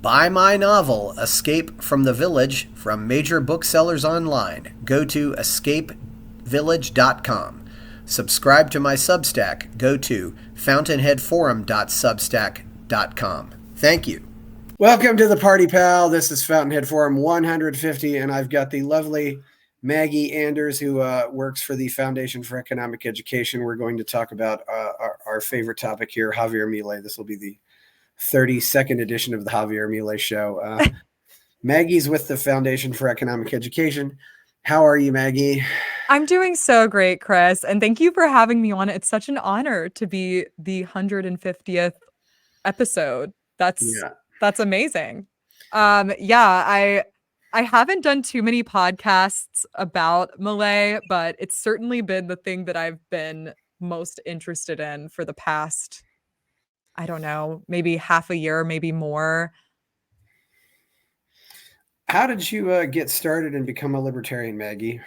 Buy my novel, Escape from the Village, from major booksellers online. Go to escapevillage.com. Subscribe to my Substack. Go to fountainheadforum.substack.com. Thank you. Welcome to the Party Pal. This is Fountainhead Forum 150, and I've got the lovely Maggie Anders, who works for the Foundation for Economic Education. We're going to talk about our favorite topic here, Javier Milei. This will be the 32nd edition of the Javier Milei Show. Maggie's with the Foundation for Economic Education. How are you, Maggie? I'm doing so great, Chris, and thank you for having me on. It's such an honor to be the 150th episode. That's amazing. I haven't done too many podcasts about Milei, but it's certainly been the thing that I've been most interested in for the past, I don't know, maybe half a year, maybe more. How did you get started and become a libertarian, Maggie?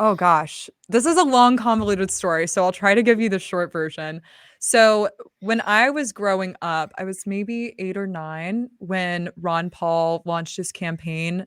Oh gosh, this is a long, convoluted story, so I'll try to give you the short version. So when I was growing up, I was maybe 8 or 9 when Ron Paul launched his campaign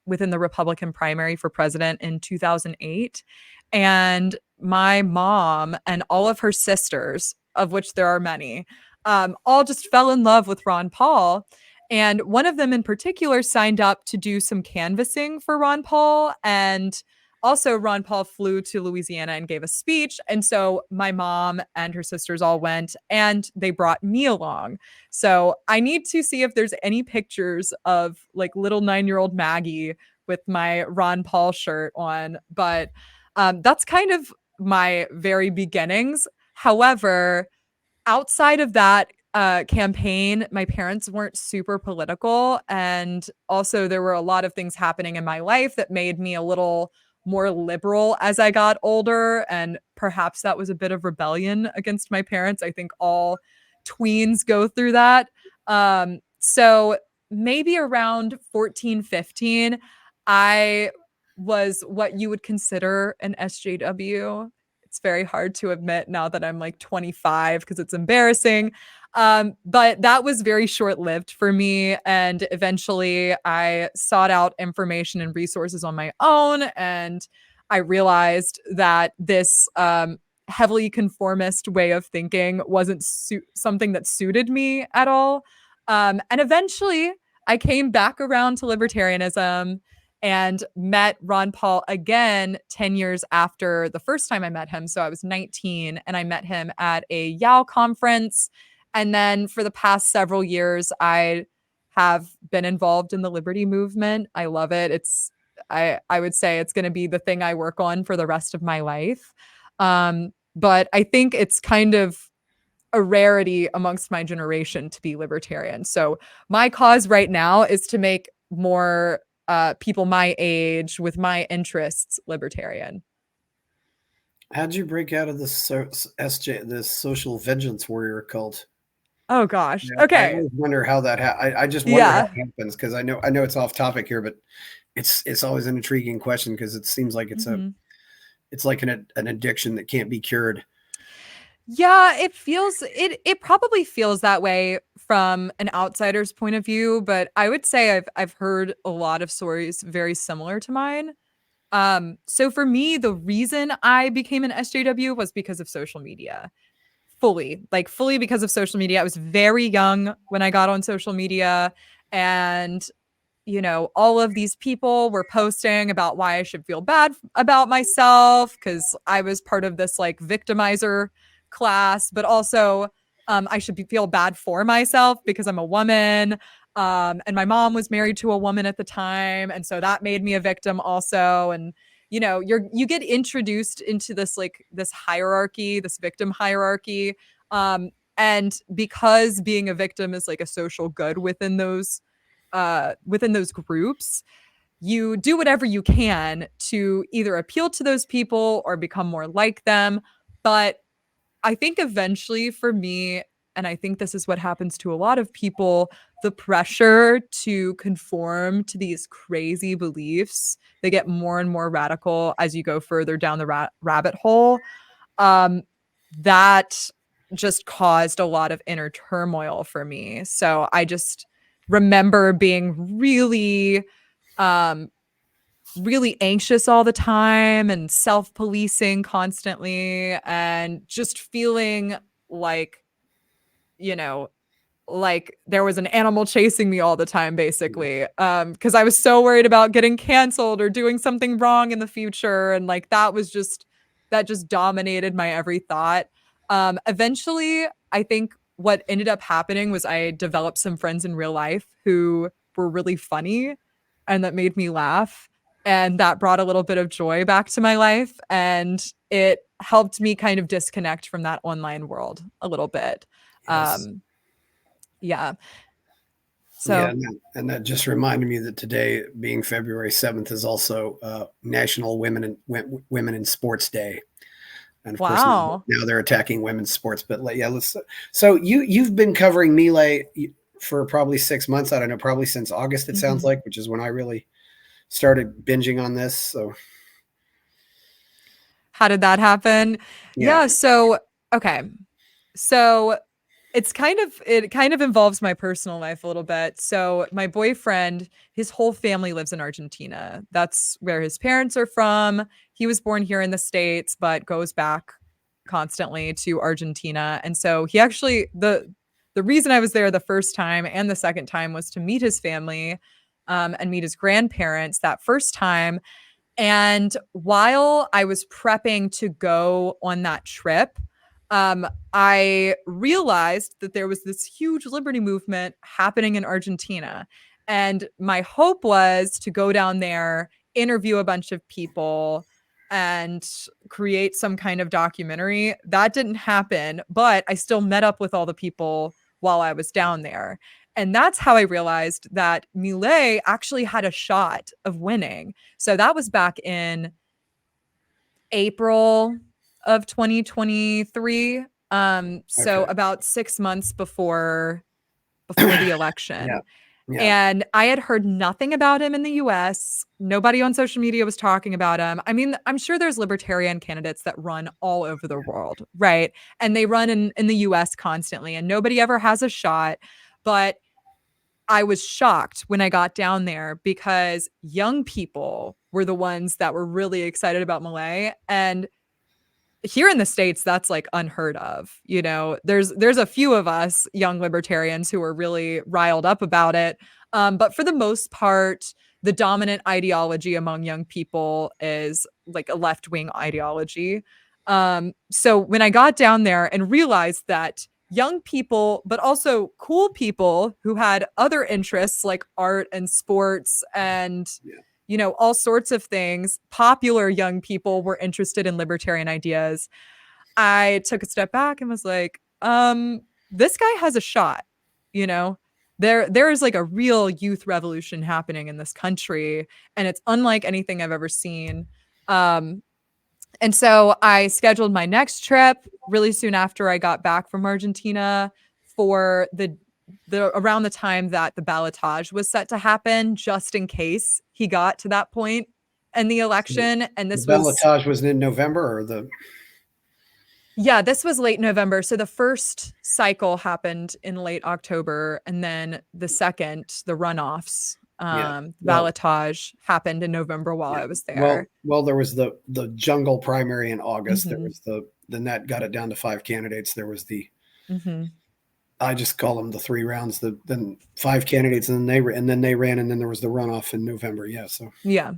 within the Republican primary for president in 2008. And my mom and all of her sisters, of which there are many, all just fell in love with Ron Paul. And one of them in particular signed up to do some canvassing for Ron Paul. And also, Ron Paul flew to Louisiana and gave a speech. And so my mom and her sisters all went, and they brought me along. So I need to see if there's any pictures of like little 9-year-old Maggie with my Ron Paul shirt on. But that's kind of my very beginnings. However, outside of that campaign, my parents weren't super political. And also, there were a lot of things happening in my life that made me a little more liberal as I got older. And perhaps that was a bit of rebellion against my parents. I think all tweens go through that. So maybe around 14, 15, I was what you would consider an SJW. It's very hard to admit now that I'm like 25 because it's embarrassing. But that was very short lived for me. And eventually I sought out information and resources on my own. And I realized that this heavily conformist way of thinking wasn't something that suited me at all. And eventually I came back around to libertarianism and met Ron Paul again 10 years after the first time I met him. So I was 19 and I met him at a YAO conference. And then for the past several years, I have been involved in the liberty movement. I love it. I would say it's going to be the thing I work on for the rest of my life. But I think it's kind of a rarity amongst my generation to be libertarian. So my cause right now is to make more people my age with my interests libertarian. How'd you break out of the social vengeance warrior cult? Oh gosh. Okay. I always wonder how that I just wonder how it happens, because I know it's off topic here, but it's always an intriguing question because it seems like it's it's like an addiction that can't be cured. Yeah, it probably feels that way from an outsider's point of view, but I would say I've heard a lot of stories very similar to mine. So for me, the reason I became an SJW was because of social media. Fully because of social media. I was very young when I got on social media, and all of these people were posting about why I should feel bad about myself because I was part of this like victimizer class, but also I should feel bad for myself because I'm a woman. And my mom was married to a woman at the time. And so that made me a victim also. And, you get introduced into this hierarchy, this victim hierarchy. And because being a victim is like a social good within those groups, you do whatever you can to either appeal to those people or become more like them. But I think eventually for me, and I think this is what happens to a lot of people, the pressure to conform to these crazy beliefs, they get more and more radical as you go further down the rabbit hole. That just caused a lot of inner turmoil for me. So I just remember being really, really anxious all the time and self-policing constantly and just feeling like, you know, like there was an animal chasing me all the time, basically. Because I was so worried about getting canceled or doing something wrong in the future. And like that just dominated my every thought. Eventually, I think what ended up happening was I developed some friends in real life who were really funny and that made me laugh. And that brought a little bit of joy back to my life. And it helped me kind of disconnect from that online world a little bit. Yes. Yeah. Yeah, So, and that just reminded me that today, being February 7th, is also National Women in Sports Day, and of course wow. now they're attacking women's sports. But yeah, let's. So you've been covering Milei for probably 6 months. I don't know, probably since August. It sounds Mhm. like, which is when I really started binging on this. So How did that happen? yeah, Yeah, so okay. So it kind of involves my personal life a little bit. So my boyfriend, his whole family lives in Argentina. That's where his parents are from. He was born here in the States, but goes back constantly to Argentina. And so he actually the reason I was there the first time and the second time was to meet his family and meet his grandparents. That first time, and while I was prepping to go on that trip, I realized that there was this huge liberty movement happening in Argentina. And my hope was to go down there, interview a bunch of people, and create some kind of documentary. That didn't happen, but I still met up with all the people while I was down there. And that's how I realized that Milei actually had a shot of winning. So that was back in April of 2023. So okay, about 6 months before the yeah, election. yeah, And I had heard nothing about him in the US. Nobody on social media was talking about him. I mean, I'm sure there's libertarian candidates that run all over the world, right? And they run in the US constantly, and nobody ever has a shot. But I was shocked when I got down there because young people were the ones that were really excited about Malay. And here in the States, that's like unheard of. You know, there's a few of us young libertarians who are really riled up about it. But for the most part, the dominant ideology among young people is like a left-wing ideology. So when I got down there and realized that young people, but also cool people who had other interests like art and sports and yeah. all sorts of things, popular young people were interested in libertarian ideas. I took a step back and was like, this guy has a shot, you know. There is like a real youth revolution happening in this country, and it's unlike anything I've ever seen. Um, and so I scheduled my next trip really soon after I got back from Argentina for the around the time that the ballotage was set to happen, just in case he got to that point in the So election. And the this was ballotage was in November, or the yeah, this was late November. So the first cycle happened in late October, and then the second, the runoffs, yeah. Well, ballotage happened in November while yeah. I was there. Well, there was the jungle primary in August. There Hmm. was the then that got it down to 5 candidates. There was the Hmm. I just call them the 3 rounds. Then 5 candidates, and then they ran, and then there was the runoff in November. Yeah. So Yeah.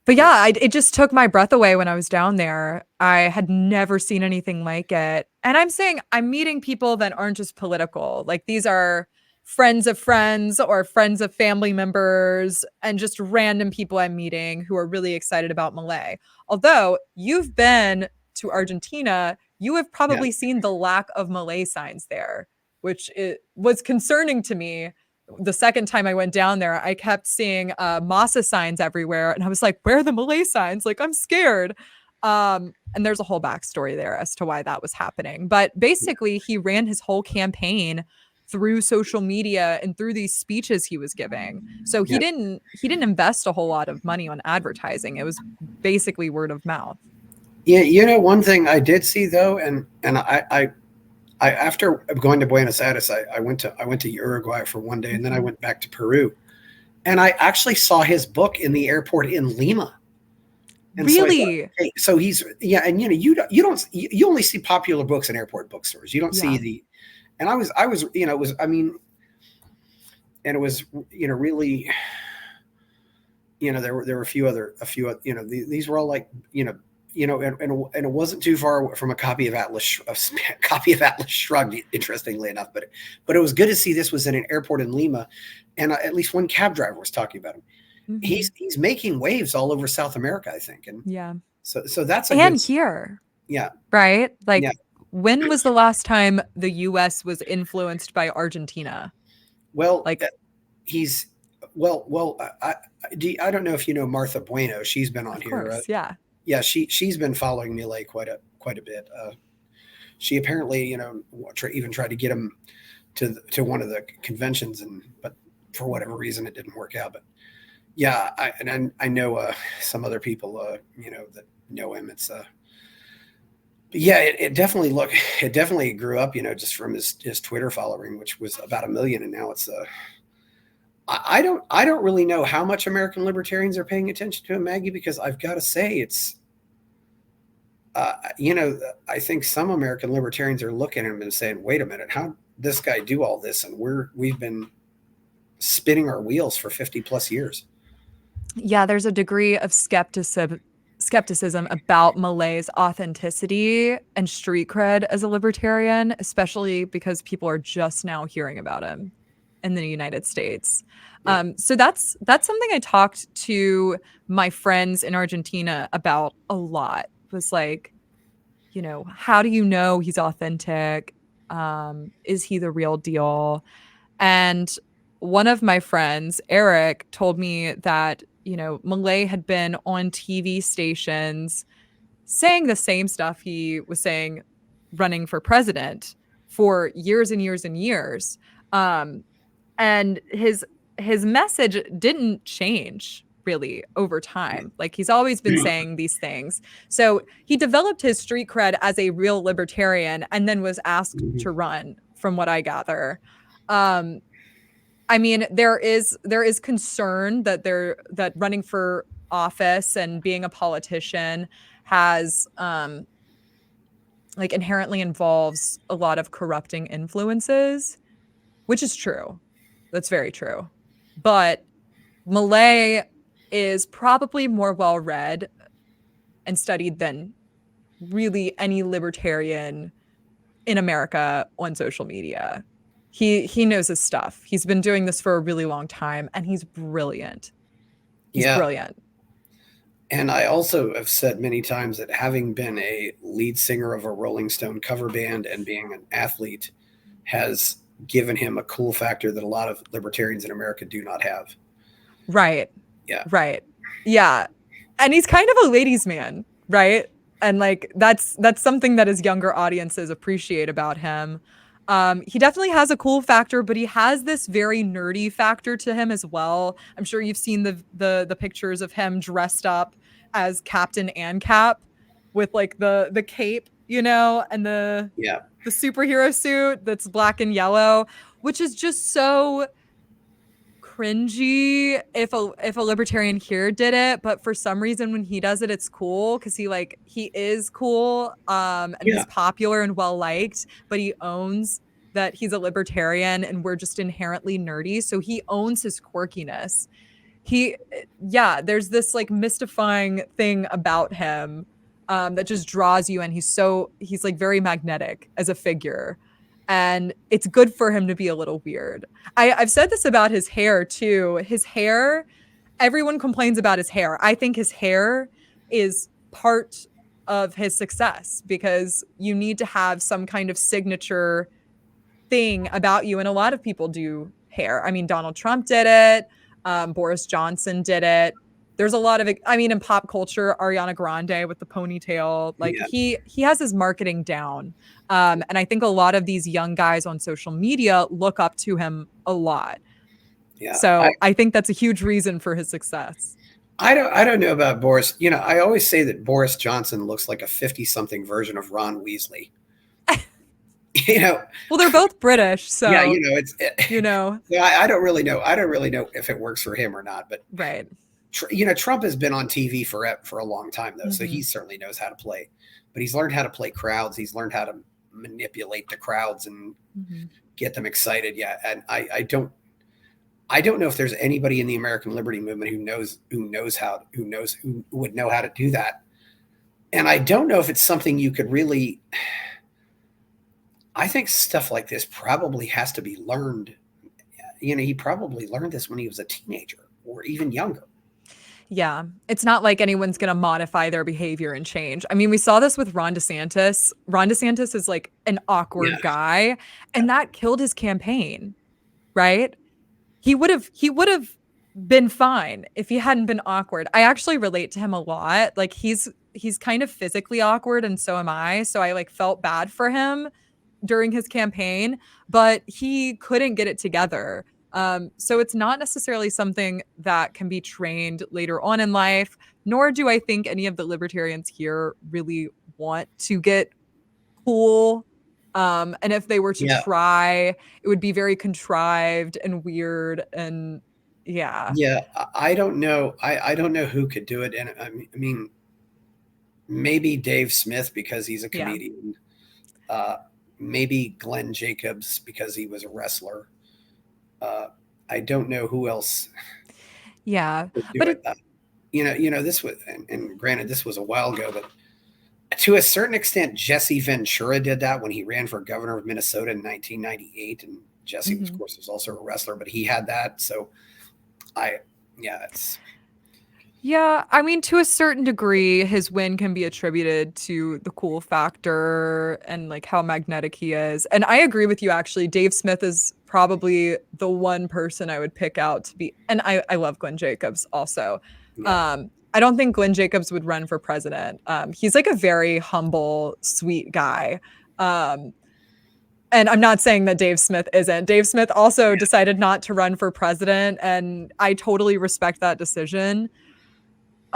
But yeah, yes. it just took my breath away when I was down there. I had never seen anything like it. And I'm saying I'm meeting people that aren't just political. Like these are friends of friends or friends of family members and just random people I'm meeting who are really excited about Malay. Although you've been to Argentina, you have Yeah. probably seen the lack of Malay signs there, which was concerning to me the second time I went down there. I kept seeing Masa signs everywhere, and I was like, "Where are the Malay signs?" Like, I'm scared. And there's a whole backstory there as to why that was happening. But basically, he ran his whole campaign through social media and through these speeches he was giving. So Yeah. he didn't invest a whole lot of money on advertising. It was basically word of mouth. Yeah. One thing I did see though, and after going to Buenos Aires, I went to Uruguay for one day, and then I went back to Peru, and I actually saw his book in the airport in Lima. And so I thought, Really? hey, so he's and you only see popular books in airport bookstores. You don't see Yeah. and I was it was, I mean, and it was really, there were a few these were all like, and it wasn't too far from a copy of Atlas Shrugged, interestingly enough, but it was good to see this was in an airport in Lima, and at least one cab driver was talking about him. Mhm. He's making waves all over South America, I think, and Yeah. so that's a And good, here, yeah, right? yeah. Like, when was the last time the US was influenced by Argentina? Well, Like, he's I don't know if you know Martha Bueno. She's been on of here. course, yeah. Yeah, she's been following Milei quite a bit. She apparently, even tried to get him to one of the conventions, but for whatever reason, it didn't work out. But yeah, I know some other people, that know him. It's yeah, it definitely grew up, just from his Twitter following, which was about 1 million, and now it's I don't really know how much American libertarians are paying attention to him, Maggie, because I've got to say it's I think some American libertarians are looking at him and saying, "Wait a minute, how did this guy do all this?" And we've been spinning our wheels for 50 plus years. Yeah, there's a degree of skepticism about Malay's authenticity and street cred as a libertarian, especially because people are just now hearing about him in the United States. Yeah. So that's something I talked to my friends in Argentina about a lot. Was like, how do you know he's authentic? Is he the real deal? And one of my friends, Eric, told me that, Milei had been on TV stations saying the same stuff he was saying running for president for years and years and years. And his message didn't change really over time. Like, he's always been saying these things. So he developed his street cred as a real libertarian and then was asked to run, from what I gather. Um, I mean, there is concern that running for office and being a politician has like inherently involves a lot of corrupting influences, which is true. That's very true. But Malay is probably more well read and studied than really any libertarian in America on social media. He knows his stuff. He's been doing this for a really long time, and he's brilliant. He's Yeah. brilliant. And I also have said many times that having been a lead singer of a Rolling Stone cover band and being an athlete has given him a cool factor that a lot of libertarians in America do not have. Right. Yeah. Right. Yeah. And he's kind of a ladies' man, right? And like that's something that his younger audiences appreciate about him. He definitely has a cool factor, but he has this very nerdy factor to him as well. I'm sure you've seen the pictures of him dressed up as Captain ANCAP with like the cape, and Yeah. the superhero suit that's black and yellow, which is just so cringy if a libertarian here did it, but for some reason when he does it, it's cool because he is cool, and Yeah. he's popular and well liked, but he owns that he's a libertarian and we're just inherently nerdy, so he owns his quirkiness. he yeah, there's this like mystifying thing about him, that just draws you, and he's like very magnetic as a figure, and it's good for him to be a little weird. I've said this about his hair too. His hair, everyone complains about his hair. I think his hair is part of his success because you need to have some kind of signature thing about you. And a lot of people do hair. I mean, Donald Trump did it. Boris Johnson did it. There's a lot of it. I mean, in pop culture, Ariana Grande with the ponytail, like Yeah. he has his marketing down. And I think a lot of these young guys on social media look up to him a lot. Yeah. So I think that's a huge reason for his success. I don't know about Boris. I always say that Boris Johnson looks like a 50-something version of Ron Weasley. you know, Well, they're both British, yeah, so, you know. yeah, I don't really know. I don't really know if it works for him or not. But Right. Trump has been on TV for a long time though, so he Mhm. certainly knows how to play. But he's learned how to play crowds. He's learned how to manipulate the crowds and Mhm. get them excited. Yeah, and I don't know if there's anybody in the American Liberty Movement who would know how to do that. And I don't know if it's something you could really. I think stuff like this probably has to be learned. He probably learned this when he was a teenager or even younger. Yeah, it's not like anyone's gonna modify their behavior and change. I mean, we saw this with Ron DeSantis. Ron DeSantis is like an Yeah, awkward guy, yeah, and that killed his campaign, right? He would have been fine if he hadn't been awkward. I actually relate to him a lot. Like he's kind of physically awkward and so am I. So I like felt bad for him during his campaign, but he couldn't get it together. So it's not necessarily something that can be trained later on in life, nor do I think any of the libertarians here really want to get cool. And if they were to yeah, try, it would be very contrived and weird. And yeah. yeah. I don't know. I don't know who could do it. And I mean, maybe Dave Smith because he's a Yeah. comedian. Uh, Maybe Glenn Jacobs because he was a wrestler. Uh, I don't know who else Yeah. could do But it. This was, and granted, this was a while ago, but to a certain extent, Jesse Ventura did that when he ran for governor of Minnesota in 1998. And Jesse, of mhm. course, was also a wrestler, but he had that. So I, yeah, it's Yeah, I mean, to a certain degree, his win can be attributed to the cool factor and like how magnetic he is. And I agree with you, actually. Dave Smith is probably the one person I would pick out to be, and I love Glenn Jacobs also. yeah, I don't think Glenn Jacobs would run for president. He's like a very humble, sweet guy. Um, and I'm not saying that Dave Smith isn't. Dave Smith also yeah, decided not to run for president, and I totally respect that decision.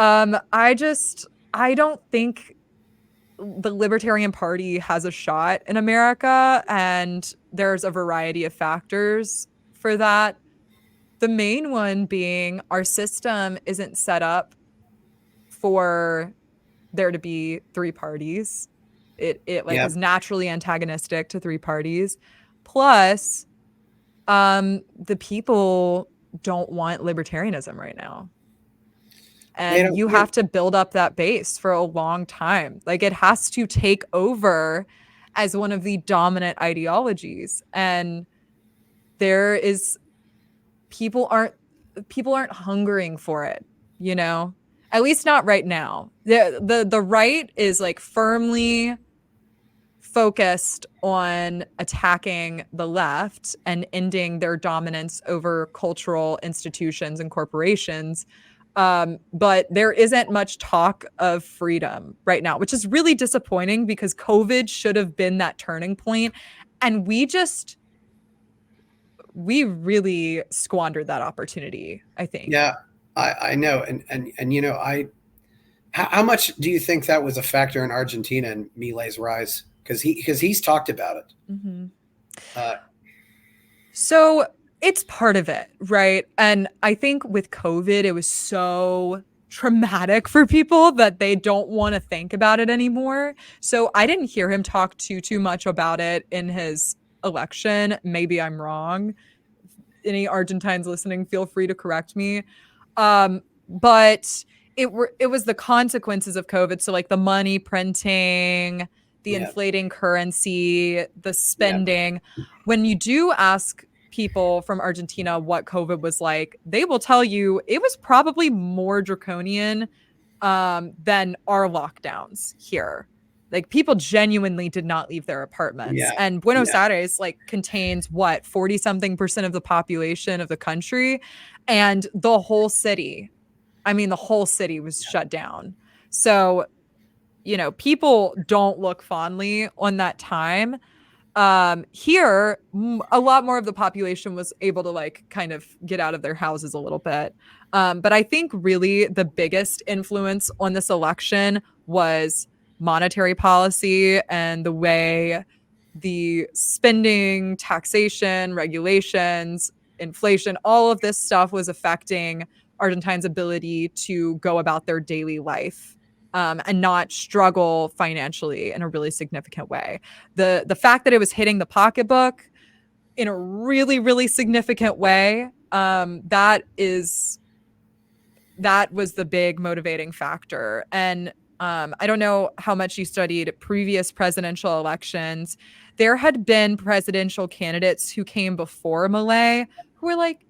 I don't think the Libertarian Party has a shot in America, and there's a variety of factors for that. The main one being our system isn't set up for there to be three parties. It like yeah, is naturally antagonistic to three parties. Plus, the people don't want libertarianism right now. they And don't. you have to build up that base for a long time. Like it has to take over as one of the dominant ideologies. And there is people aren't hungering for it, you know? At least not right now. The right is like firmly focused on attacking the left and ending their dominance over cultural institutions and corporations. But there isn't much talk of freedom right now, which is really disappointing because COVID should have been that turning point. And we really squandered that opportunity, I think. Yeah, I know, and how much do you think that was a factor in Argentina and Milei's rise? Because he's talked about it. Mhm. Uh, So it's part of it, right? And I think with COVID, it was so traumatic for people that they don't want to think about it anymore. So I didn't hear him talk too much about it in his election. Maybe I'm wrong. Any Argentines listening, feel free to correct me. But it was the consequences of COVID. So like the money printing, the yeah, inflating currency, the yeah, spending. When you do ask people from Argentina what COVID was like, they will tell you it was probably more draconian than our lockdowns here. Like people genuinely did not leave their apartments. yeah, And Buenos yeah, Aires like contains what 40 something percent of the population of the country and the whole city. I mean the whole city was shut down. So, people don't look fondly on that time. Here, a lot more of the population was able to like kind of get out of their houses a little bit. But I think really the biggest influence on this election was monetary policy and the way the spending, taxation, regulations, inflation, all of this stuff was affecting Argentines' ability to go about their daily life. And not struggle financially in a really significant way. The fact that it was hitting the pocketbook in a really, really significant way, that was the big motivating factor. And I don't know how much you studied previous presidential elections. There had been presidential candidates who came before Milei who were like,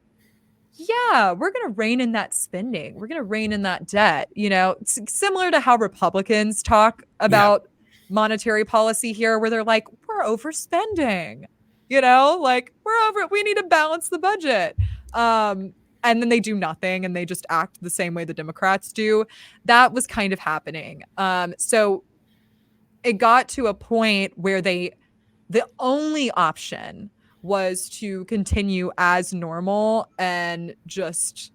yeah, we're going to rein in that spending. We're going to rein in that debt. It's similar to how Republicans talk Yeah. about monetary policy here, where they're like, we're overspending, like we need to balance the budget. And then they do nothing and they just act the same way the Democrats do. That was kind of happening. So it got to a point where the only option was to continue as normal and just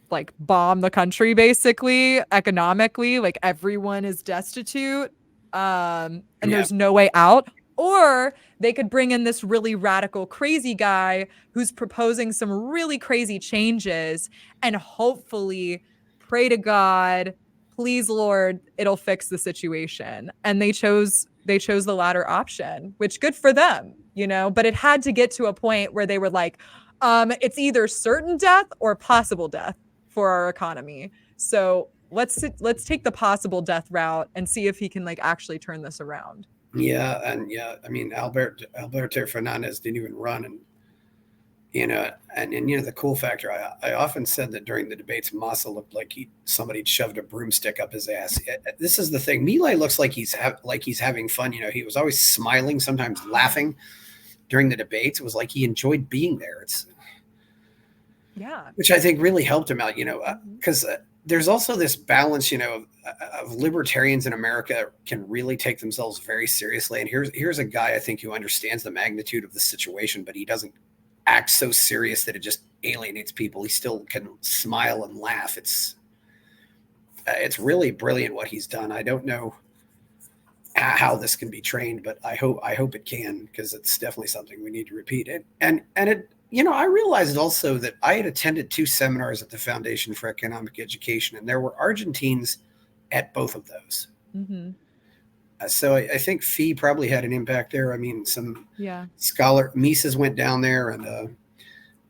like bomb the country basically economically, like everyone is destitute, and Yeah. there's no way out. Or they could bring in this really radical crazy guy who's proposing some really crazy changes and hopefully pray to God, please Lord, it'll fix the situation. And they chose the latter option, which good for them, but it had to get to a point where they were like, it's either certain death or possible death for our economy. So let's take the possible death route and see if he can like actually turn this around. Yeah, and yeah, I mean Alberto Fernandez didn't even run, and the cool factor. I often said that during the debates, Massa looked like somebody shoved a broomstick up his ass. This is the thing. Milei looks like he's having fun. He was always smiling, sometimes laughing during the debates. It was like he enjoyed being there. Yeah, which I think really helped him out. Because there's also this balance, of libertarians in America can really take themselves very seriously. And here's a guy I think who understands the magnitude of the situation, but he doesn't act so serious that it just alienates people. He still can smile and laugh. It's really brilliant what he's done. I don't know how this can be trained, but I hope it can, because it's definitely something we need to repeat. And it, I realized also that I had attended 2 seminars at the Foundation for Economic Education, and there were Argentines at both of those. Mm-hmm. So I think Fee probably had an impact there. I mean, some scholar Mises went down there, and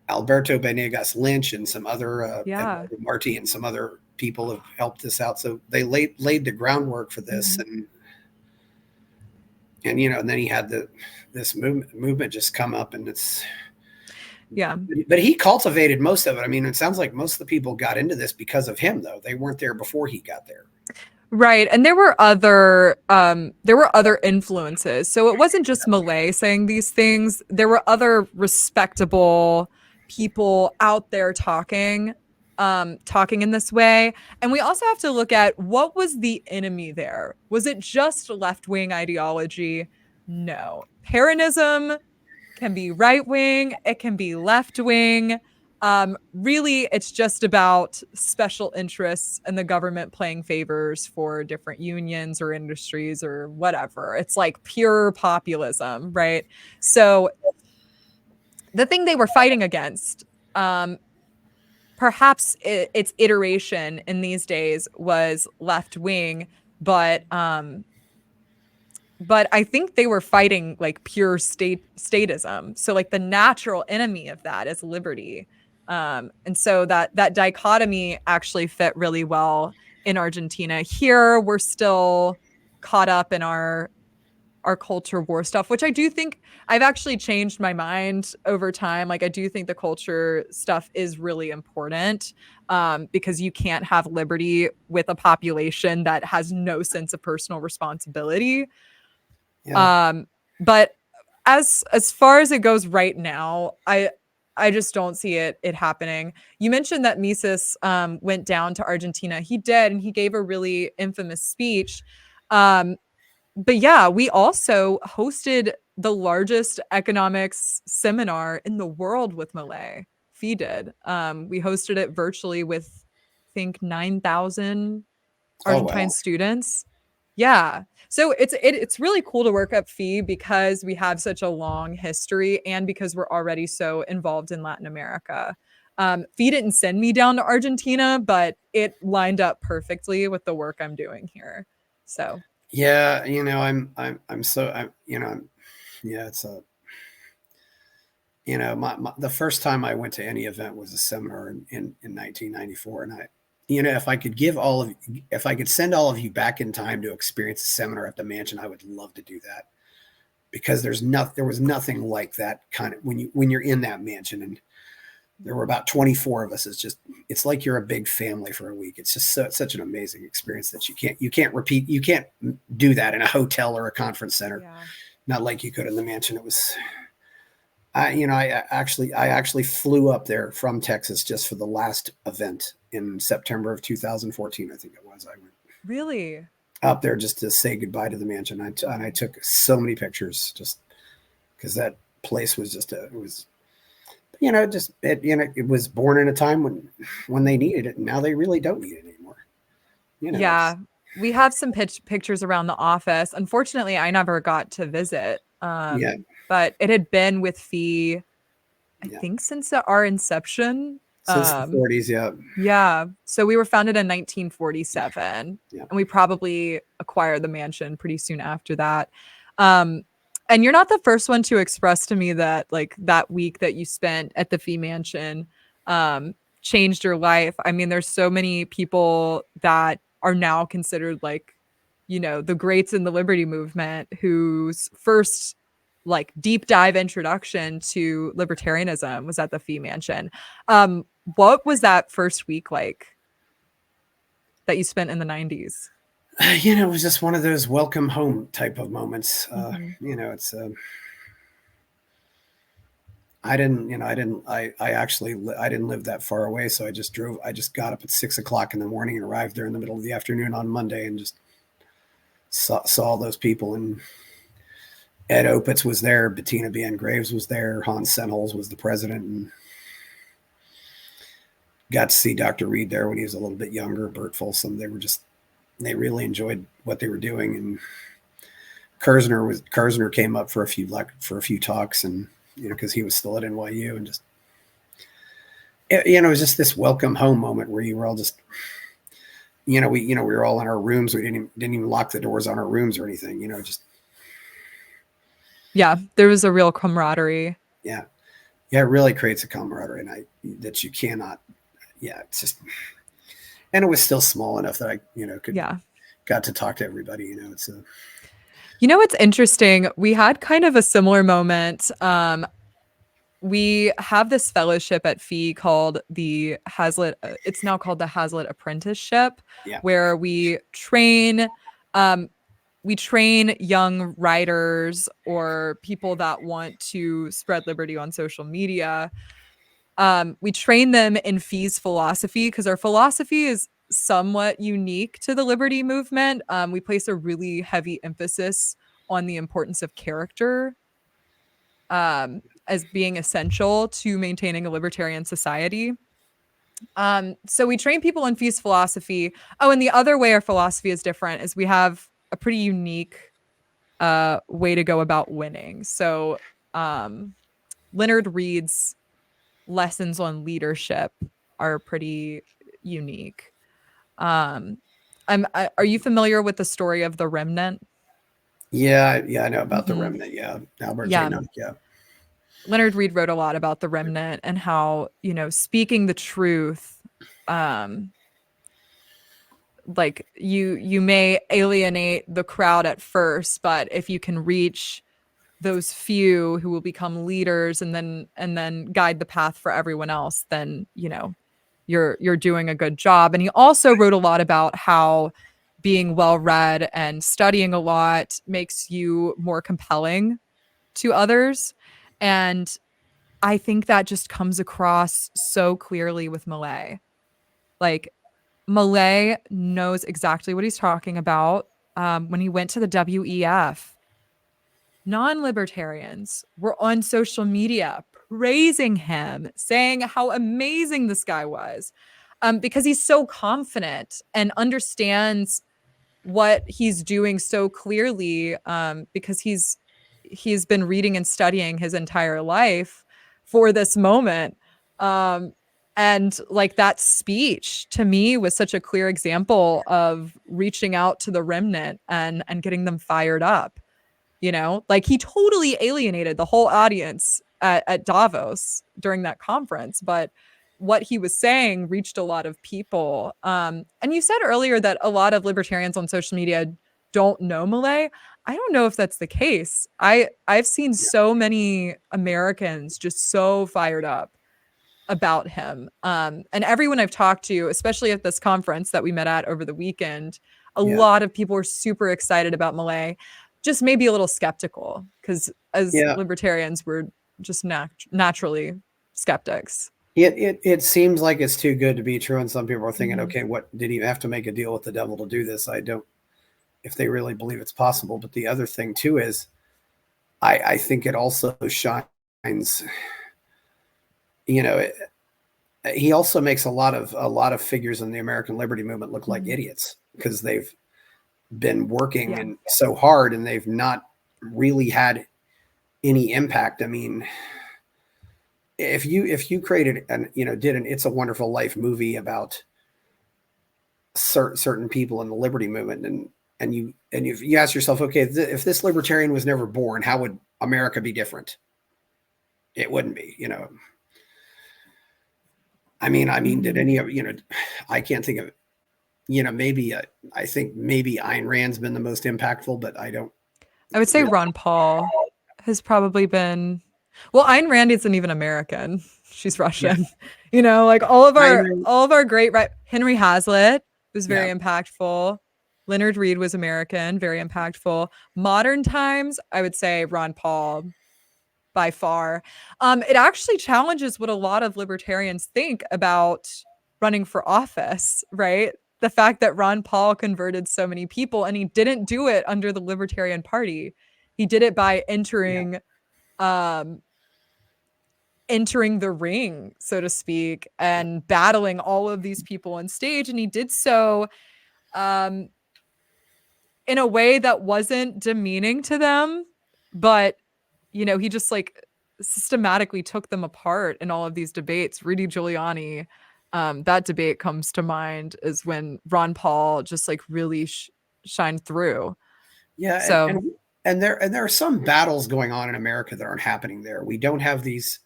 Alberto Benegas Lynch and some other Marty and some other people have helped us out. So they laid the groundwork for this, mm-hmm. and then he had this movement just come up, and it's. Yeah. But he cultivated most of it. I mean, it sounds like most of the people got into this because of him, though. They weren't there before he got there. Right. And there were other influences. So it wasn't just Milei saying these things. There were other respectable people out there talking in this way. And we also have to look at what was the enemy there. Was it just left-wing ideology? No. Peronism can be right-wing, it can be left-wing. Really, it's just about special interests and the government playing favors for different unions or industries or whatever. It's like pure populism, right? So the thing they were fighting against, perhaps its iteration in these days was left-wing, but I think they were fighting like pure statism. So like the natural enemy of that is liberty. And so that dichotomy actually fit really well in Argentina. Here, we're still caught up in our culture war stuff, which I do think I've actually changed my mind over time. Like I do think the culture stuff is really important, because you can't have liberty with a population that has no sense of personal responsibility. Yeah. But as far as it goes right now, I just don't see it happening. You mentioned that Mises went down to Argentina. He did, and he gave a really infamous speech. But yeah, we also hosted the largest economics seminar in the world with Milei. Fee did. We hosted it virtually with, I think, 9,000 Argentine students. Yeah. So it's really cool to work at FE because we have such a long history and because we're already so involved in Latin America. FE didn't send me down to Argentina, but it lined up perfectly with the work I'm doing here. So Yeah, I'm so I'm you know I'm, yeah, it's a the first time I went to any event was a seminar in 1994, and if I could if I could send all of you back in time to experience a seminar at the mansion, I would love to do that, because there was nothing like that kind of when you're in that mansion, and there were about 24 of us. It's like you're a big family for a week. It's just such an amazing experience that you can't repeat. You can't do that in a hotel or a conference center. yeah. Not like you could in the mansion. It was I actually flew up there from Texas just for the last event in September of 2014. I think it was. I went Really? up there just to say goodbye to the mansion. And I took so many pictures just because that place was it was, it was born in a time when they needed it, and now they really don't need it anymore. It's Yeah. We have some pictures around the office. Unfortunately, I never got to visit. yeah, But it had been with Fee, I yeah. think, since our inception. Since the 40s, yeah, Yeah. So we were founded in 1947, and yeah. we probably acquired the mansion pretty soon after that. Um, and you're not the first one to express to me that like that week that you spent at the Fee Mansion changed your life. I mean, there's so many people that are now considered like, the greats in the liberty movement whose first like deep dive introduction to libertarianism was at the Fee Mansion. What was that first week like that you spent in the 90s? It was just one of those welcome home type of moments. Mm-hmm. It's I didn't, I actually, I didn't live that far away. So I just got up at 6 o'clock in the morning and arrived there in the middle of the afternoon on Monday, and just saw those people. And Ed Opitz was there. Bettina B. N. Graves was there. Hans Sennholz was the president, and got to see Dr. Reed there when he was a little bit younger. Bert Folsom. They really enjoyed what they were doing. And Kerzner came up for a few talks, and because he was still at NYU, and just it was just this welcome home moment where you were all just we were all in our rooms. We didn't even lock the doors on our rooms or anything. Just Yeah, there was a real camaraderie. yeah, it really creates a camaraderie, and that you cannot. Yeah, it's just, and it was still small enough that I got to talk to everybody. It's a. What's interesting? We had kind of a similar moment. We have this fellowship at Fee called the Hazlitt. It's now called the Hazlitt Apprenticeship, Yeah. where we train young writers or people that want to spread liberty on social media. We train them in Fee's philosophy because our philosophy is somewhat unique to the liberty movement. We place a really heavy emphasis on the importance of character as being essential to maintaining a libertarian society. So we train people in Fee's philosophy. Oh, and the other way our philosophy is different is we have a pretty unique way to go about winning. So Leonard Reed's lessons on leadership are pretty unique. Are you familiar with the story of the remnant? Yeah, I know about the Mm-hmm. remnant. Yeah, Albert J. Yeah. Noack. Yeah. Leonard Reed wrote a lot about the remnant and how, speaking the truth, like you may alienate the crowd at first, but if you can reach those few who will become leaders and then guide the path for everyone else, then, you're doing a good job. And he also wrote a lot about how being well read and studying a lot makes you more compelling to others. And I think that just comes across so clearly with Milei. Like, Milei knows exactly what he's talking about. When he went to the WEF, non-libertarians were on social media praising him, saying how amazing this guy was, because he's so confident and understands what he's doing so clearly, because he's been reading and studying his entire life for this moment. Um, and like that speech to me was such a clear example of reaching out to the remnant and getting them fired up. Like he totally alienated the whole audience at Davos during that conference, but what he was saying reached a lot of people. And you said earlier that a lot of libertarians on social media don't know Milei. I don't know if that's the case. I've seen so many Americans just so fired up about him. And everyone I've talked to, especially at this conference that we met at over the weekend, a Yeah. lot of people were super excited about Milei, just maybe a little skeptical because as Yeah. libertarians, we're just naturally skeptics. It seems like it's too good to be true, and some people are thinking, Mhm. okay, what did he have to make a deal with the devil to do this? I don't, if they really believe it's possible. But the other thing too is, I think it also shines. You know, he also makes a lot of figures in the American liberty movement look like Mhm. idiots because they've been working Yeah. and so hard, and they've not really had any impact. I mean, if you created and did an It's a Wonderful Life movie about certain people in the liberty movement, and you ask yourself, okay, if this libertarian was never born, how would America be different? It wouldn't be. I mean, did Mhm. any of I can't think of maybe I think maybe Ayn Rand's been the most impactful, but I don't I would say really. Ron Paul has probably been. Well, Ayn Rand isn't even American. She's Yeah, Russian. Like all of Ayn our Rand, all of our great Henry Hazlitt was yeah, very impactful. Leonard Reed was American, very impactful. Modern times, I would say Ron Paul by far. It actually challenges what a lot of libertarians think about running for office, right? The fact that Ron Paul converted so many people and he didn't do it under the Libertarian Party. He did it by yeah, um entering the ring, so to speak, and battling all of these people on stage. And he did so um in a way that wasn't demeaning to them, but he just like systematically took them apart in all of these debates. Rudy Giuliani, that debate comes to mind is when Ron Paul just like really shined through. yeah, and So, and and there are some battles going on in America that aren't happening there. We don't have these.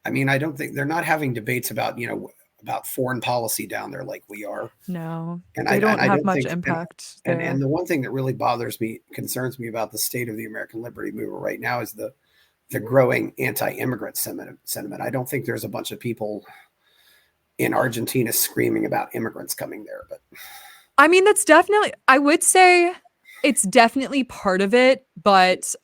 I mean, I don't think they're not having debates about foreign policy down there like we are. no, And I they and don't I have don't much think impact and there. the one thing that really concerns me about the state of the American liberty movement right now is the growing anti-immigrant sentiment. I don't think there's a bunch of people in Argentina screaming about immigrants coming there, but I mean, that's definitely, I would say it's definitely part of it, but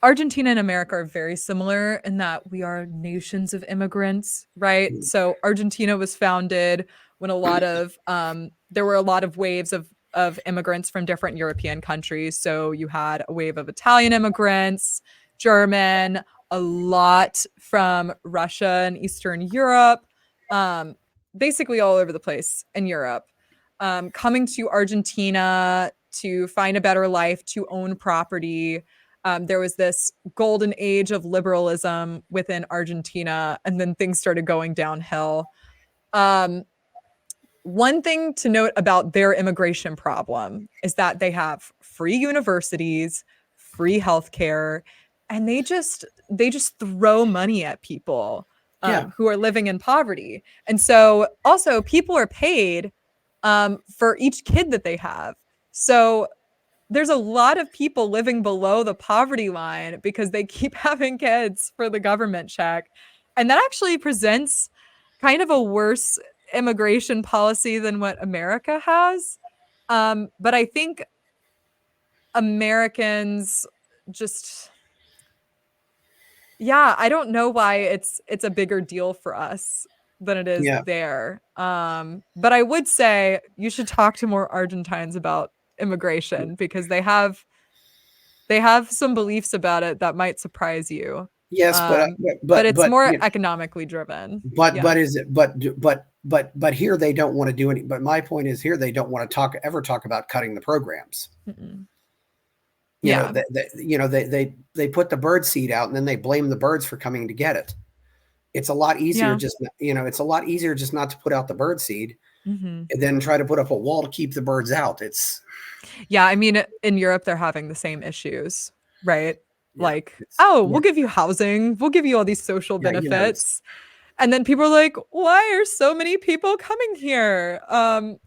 Argentina and America are very similar in that we are nations of immigrants, right? So Argentina was founded when there were a lot of waves of immigrants from different European countries. So you had a wave of Italian immigrants, German, a lot from Russia and Eastern Europe, um, basically all over the place in Europe, coming to Argentina to find a better life, to own property. There was this golden age of liberalism within Argentina, and then things started going downhill. Um, One thing to note about their immigration problem is that they have free universities, free healthcare, and they just throw money at people yeah, who are living in poverty. And so also people are paid for each kid that they have. So there's a lot of people living below the poverty line because they keep having kids for the government check. And that actually presents kind of a worse immigration policy than what America has. But I think Americans just, yeah, I don't know why it's a bigger deal for us than it is yeah, there. But I would say you should talk to more Argentines about immigration because they have some beliefs about it that might surprise you. Yes, But it's more you know, economically driven. but Yeah. is it but here they don't want to do any. But my point is here they don't want to ever talk about cutting the programs. Mm-mm. You know, Yeah. they put the bird seed out and then they blame the birds for coming to get it. It's a lot easier Yeah. just, it's a lot easier just not to put out the bird seed Mm-hmm. and then try to put up a wall to keep the birds out. Yeah, I mean, in Europe, they're having the same issues, right? Yeah, Like, oh, yeah, we'll give you housing, we'll give you all these social yeah, benefits. And then people are like, why are so many people coming here?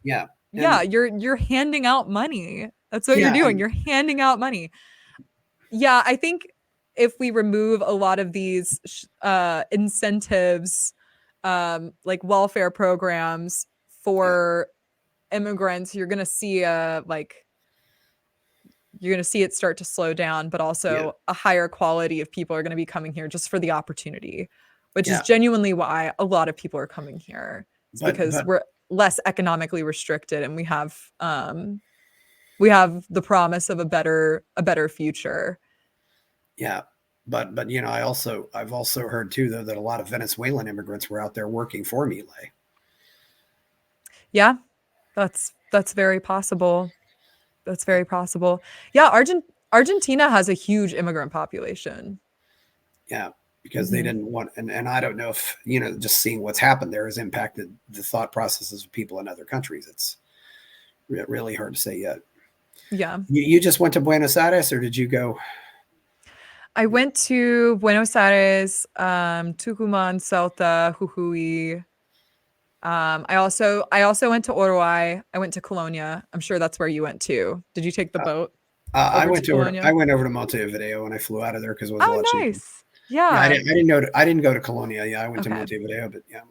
yeah. Yeah, And you're handing out money. That's what you're yeah, doing. You're handing out money. Yeah, I think if we remove a lot of these incentives, like welfare programs yeah, for immigrants, you're going to see it start to slow down, but yeah, also a higher quality of people are going to be coming here just for the opportunity, which is yeah. genuinely why a lot of people are coming here. It's because But we're less economically restricted and we have the promise of a better future. yeah, but I've also heard too though that a lot of Venezuelan immigrants were out there working for Milei. Yeah, that's very possible. That's very possible. Yeah, Argentina has a huge immigrant population. Yeah, because they Mm-hmm. didn't want, and I don't know if just seeing what's happened there has impacted the thought processes of people in other countries. It's really hard to say yet. Yeah. You just went to Buenos Aires, or did you go? I went to Buenos Aires, Tucumán, Salta, Jujuy. I also went to Uruguay. I went to Colonia. I'm sure that's where you went too. Did you take the Uh, boat over to I Colonia? went over to Montevideo and I flew out of there because it was a Oh, lot cheaper. nice. Yeah, Yeah. I didn't go to Colonia. Yeah, I went to Okay. Montevideo, but yeah,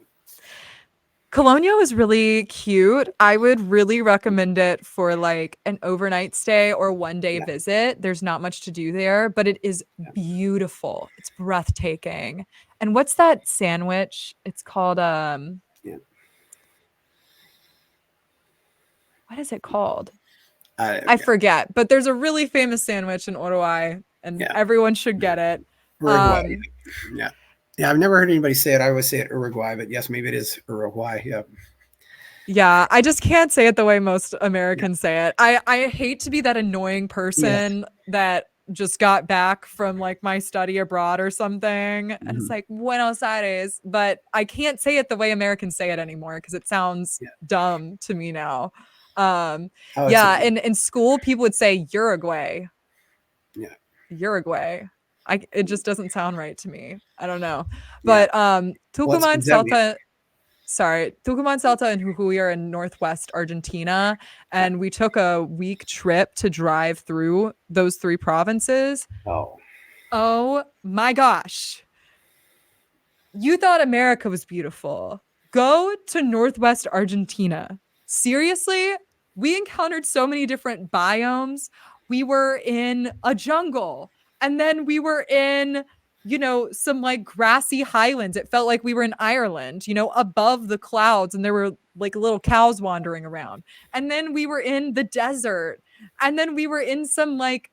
Colonia was really cute. I would really recommend it for like an overnight stay or one day yeah, visit. There's not much to do there, but it is yeah, beautiful. It's breathtaking. And what's that sandwich? It's called yeah. what is it called? I Yeah, forget, but there's a really famous sandwich in Uruguay and yeah. everyone should get it. Uruguay. Um Yeah, yeah. I've never heard anybody say it. I always say it Uruguay, but yes, maybe it is Uruguay. Yeah, yeah, I just can't say it the way most yeah, Americans say it. I hate to be that annoying yeah. person that just got back from like my study abroad or something and it's Mhm. like Buenos Aires, but I can't say it the way Americans say it anymore because it sounds Yeah. dumb to me now. Um Oh, it's a yeah, in school people would say Uruguay. yeah, Uruguay. It just doesn't sound right to me. I don't know. yeah. But Well, it's Tucumán, because that Salta, sorry, Tucumán, Salta, and Jujuy are in northwest Argentina, yeah. and we took a week trip to drive through those three provinces. Oh, Oh my gosh. You thought America was beautiful. Go to northwest Argentina. Seriously, we encountered so many different biomes. We were in a jungle, and then we were in, some like grassy highlands. It felt like we were in Ireland, above the clouds, and there were like little cows wandering around. And then we were in the desert, and then we were in some like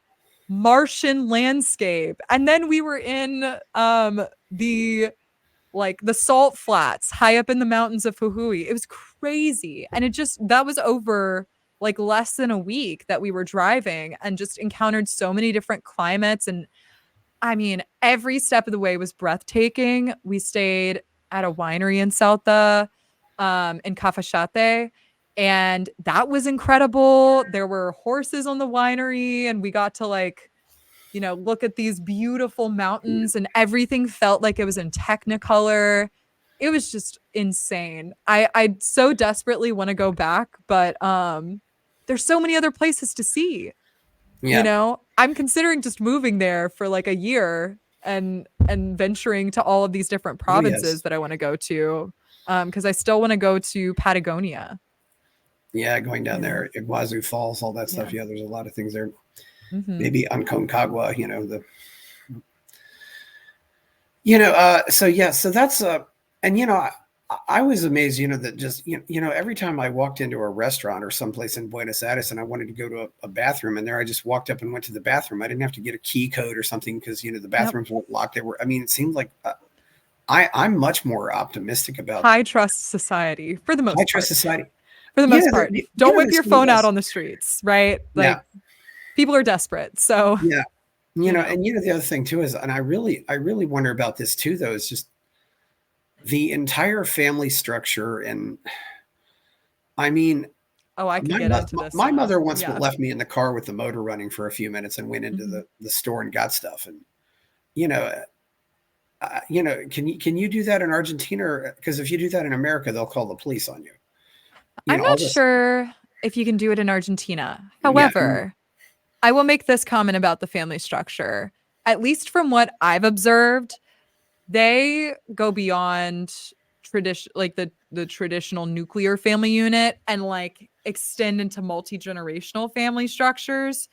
Martian landscape, and then we were in the salt flats high up in the mountains of Jujuy. It was crazy. And that was over like less than a week that we were driving and just encountered so many different climates. And I mean, every step of the way was breathtaking. We stayed at a winery in Salta, in Cafachate. And that was incredible. There were horses on the winery, and we got to look at these beautiful yeah, mountains and everything felt like it was in Technicolor. It was just insane. I so desperately want to go back, but there's so many other places to see. yeah. I'm considering just moving there for like a year and venturing to all of these different Oh, yes. provinces that I want to go to. Because I still want to go to Patagonia. Yeah, going down You know, there, Iguazu Falls, all that yeah. stuff. Yeah, there's a lot of things there. Mm-hmm. Maybe Aconcagua, so yeah, so that's and I was amazed, that just every time I walked into a restaurant or someplace in Buenos Aires and I wanted to go to a bathroom, and there I just walked up and went to the bathroom. I didn't have to get a key code or something because the Yep. bathrooms weren't locked. They were. I mean, it seemed like I'm much more optimistic about High trust society for the high most trust part. society. For the most part. Don't whip There's your some of phone out this. on the streets, right? Yeah, Like people are desperate. So, yeah. you know. And the other thing too is, and I really wonder about this too, though, is just the entire family structure. And I mean, Oh, I could get into this my now. mother once Yeah. left me in the car with the motor running for a few minutes and went into Mhm. the store and got stuff. And you know, can you do that in Argentina? Because if you do that in America, they'll call the police on you. I'm All not this. sure if you can do it in Argentina. Yeah, However, I will make this comment about the family structure. At least from what I've observed, they go beyond tradition like the traditional nuclear family unit and like extend into multi-generational family structures.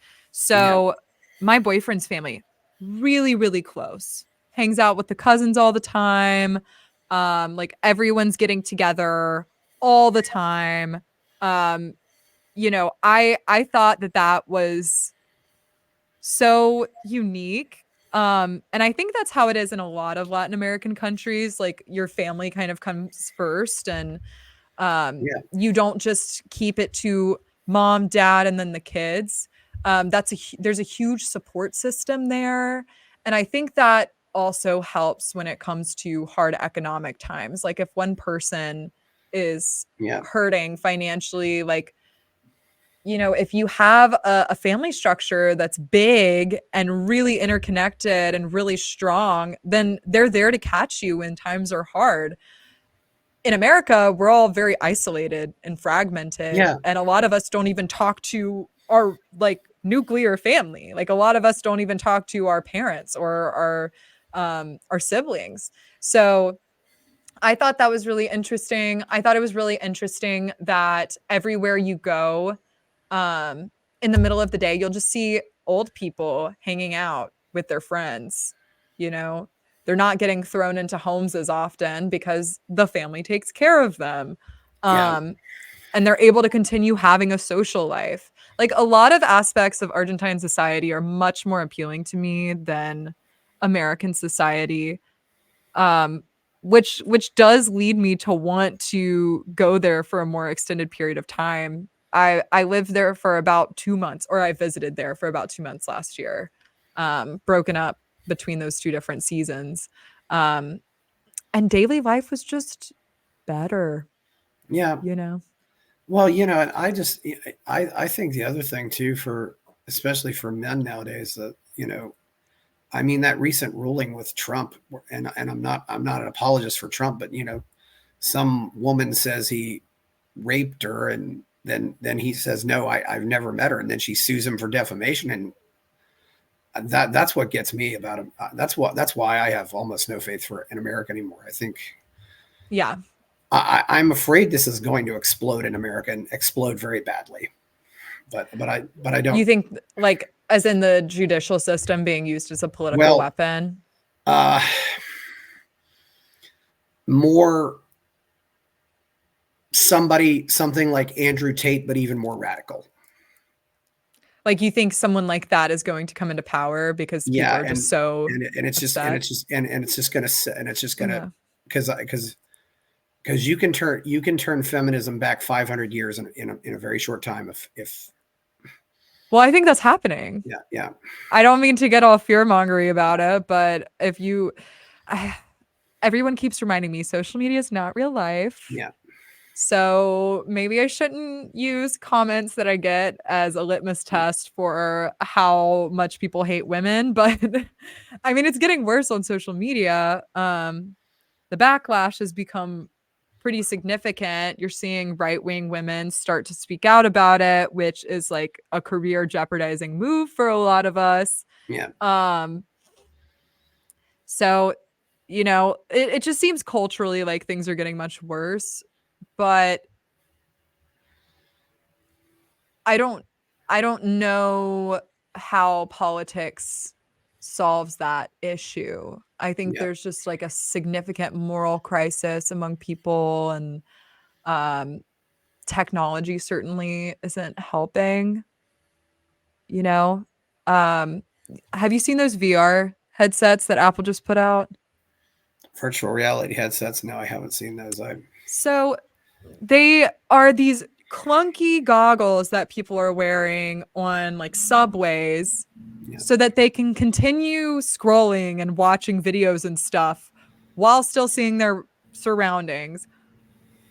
yeah, So my boyfriend's family really really close. Hangs out with the cousins all the time. Like everyone's getting together all the time. Um I thought that that was so unique. And I think that's how it is in a lot of Latin American countries. Like your family kind of comes first, and yeah, you don't just keep it to mom, dad, and then the kids. There's a huge support system there, and I think that also helps when it comes to hard economic times. Like if one person is yeah, hurting financially, like if you have a family structure that's big and really interconnected and really strong, then they're there to catch you when times are hard. In America, we're all very isolated and fragmented, yeah, and a lot of us don't even talk to our like nuclear family. Like a lot of us don't even talk to our parents or our siblings. So I thought that was really interesting. I thought it was really interesting that everywhere you go, um, in the middle of the day, you'll just see old people hanging out with their friends. You know, they're not getting thrown into homes as often because the family takes care of them. yeah, Um, and they're able to continue having a social life. Like a lot of aspects of Argentine society are much more appealing to me than American society, um, which does lead me to want to go there for a more extended period of time. I lived there for about 2 months, or I visited there for about 2 months last year, broken up between those two different seasons, um, and daily life was just better, yeah. you know. Well, and I think the other thing too, for especially for men nowadays, that I mean, that recent ruling with Trump, and I'm not an apologist for Trump, but some woman says he raped her, and then he says no, I've never met her, and then she sues him for defamation, and that's what gets me about him. That's why I have almost no faith for in America anymore. I think Yeah. I'm afraid this is going to explode in America and explode very badly. But I You don't. think like as in the judicial system being used as a political Well, weapon? uh, more something like Andrew Tate, but even more radical. Like you think someone like that is going to come into power because people Yeah, are just so and it's just and upset? it's just and it's just gonna and it's just gonna Yeah. because you can turn feminism back 500 years in a very short time if Well, I think that's happening. yeah, yeah, I don't mean to get all fear-mongery about it, but if you I everyone keeps reminding me social media is not real life. yeah, So maybe I shouldn't use comments that I get as a litmus yeah, test for how much people hate women, but I mean, it's getting worse on social media. The backlash has become pretty significant. You're seeing right-wing women start to speak out about it, which is like a career jeopardizing move for a lot of us. yeah. Um, so, it just seems culturally like things are getting much worse, but I don't I don't know how politics solves that issue. I think Yeah. there's just like a significant moral crisis among people, and um, technology certainly isn't helping, you know? Um, have you seen those VR headsets that Apple just put out? Virtual reality headsets. No, I haven't seen those. So they are these clunky goggles that people are wearing on like subways Yeah. so that they can continue scrolling and watching videos and stuff while still seeing their surroundings,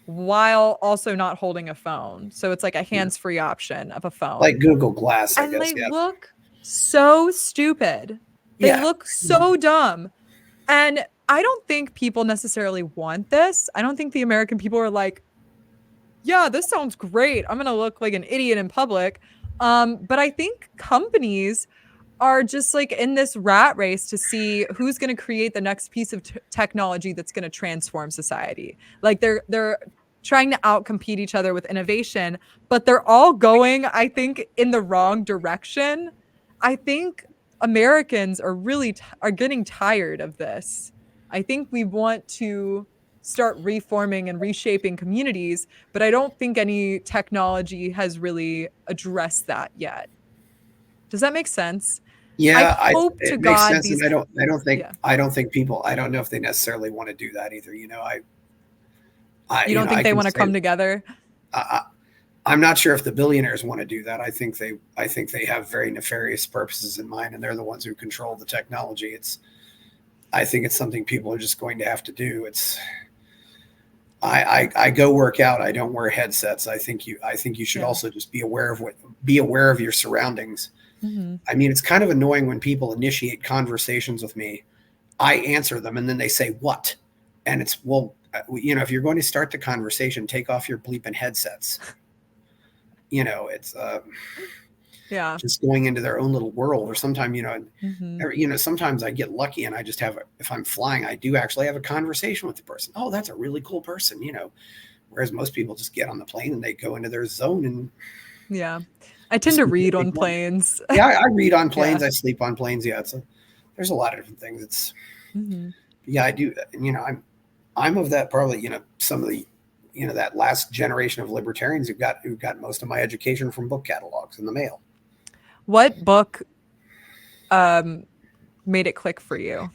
while also not holding a phone. So it's like a Yeah. hands-free option of a phone. Like Google Glass, I And guess. they Yeah. look so stupid. They Yeah. look so dumb. And I don't think people necessarily want this. I don't think the American people are like, yeah, this sounds great. I'm going to look like an idiot in public. But I think companies are just like in this rat race to see who's going to create the next piece of technology that's going to transform society. Like they're trying to outcompete each other with innovation, but they're all going, I think, in the wrong direction. I think Americans are really are getting tired of this. I think we want to start reforming and reshaping communities, but I don't think any technology has really addressed that yet. Does that make sense? I Yeah, hope to it makes God sense, and these. Yeah. I don't think people. I don't know if they necessarily want to do that either. You don't think I they can want to say come together? I, I'm not sure if the billionaires want to do that. I think they have very nefarious purposes in mind, and they're the ones who control the technology. I think it's something people are just going to have to do. I go work out. I don't wear headsets. I think you should Yeah. also just be aware of your surroundings. Mm-hmm. I mean, it's kind of annoying when people initiate conversations with me. I answer them and then they say what, and it's well, if you're going to start the conversation, take off your bleeping headsets. It's Yeah. just going into their own little world. Or sometimes Mm-hmm. sometimes I get lucky and I just if I'm flying, I do actually have a conversation with the person. Oh, that's a really cool person. Whereas most people just get on the plane and they go into their zone and Yeah. I tend just to do what read they on want. planes. Yeah, I read on Yeah. planes. I sleep on planes. Yeah, there's a lot of different things. Mm-hmm. Yeah, I do. I'm of that probably some of the that last generation of libertarians who got most of my education from book catalogs in the mail. What book um made it click for you?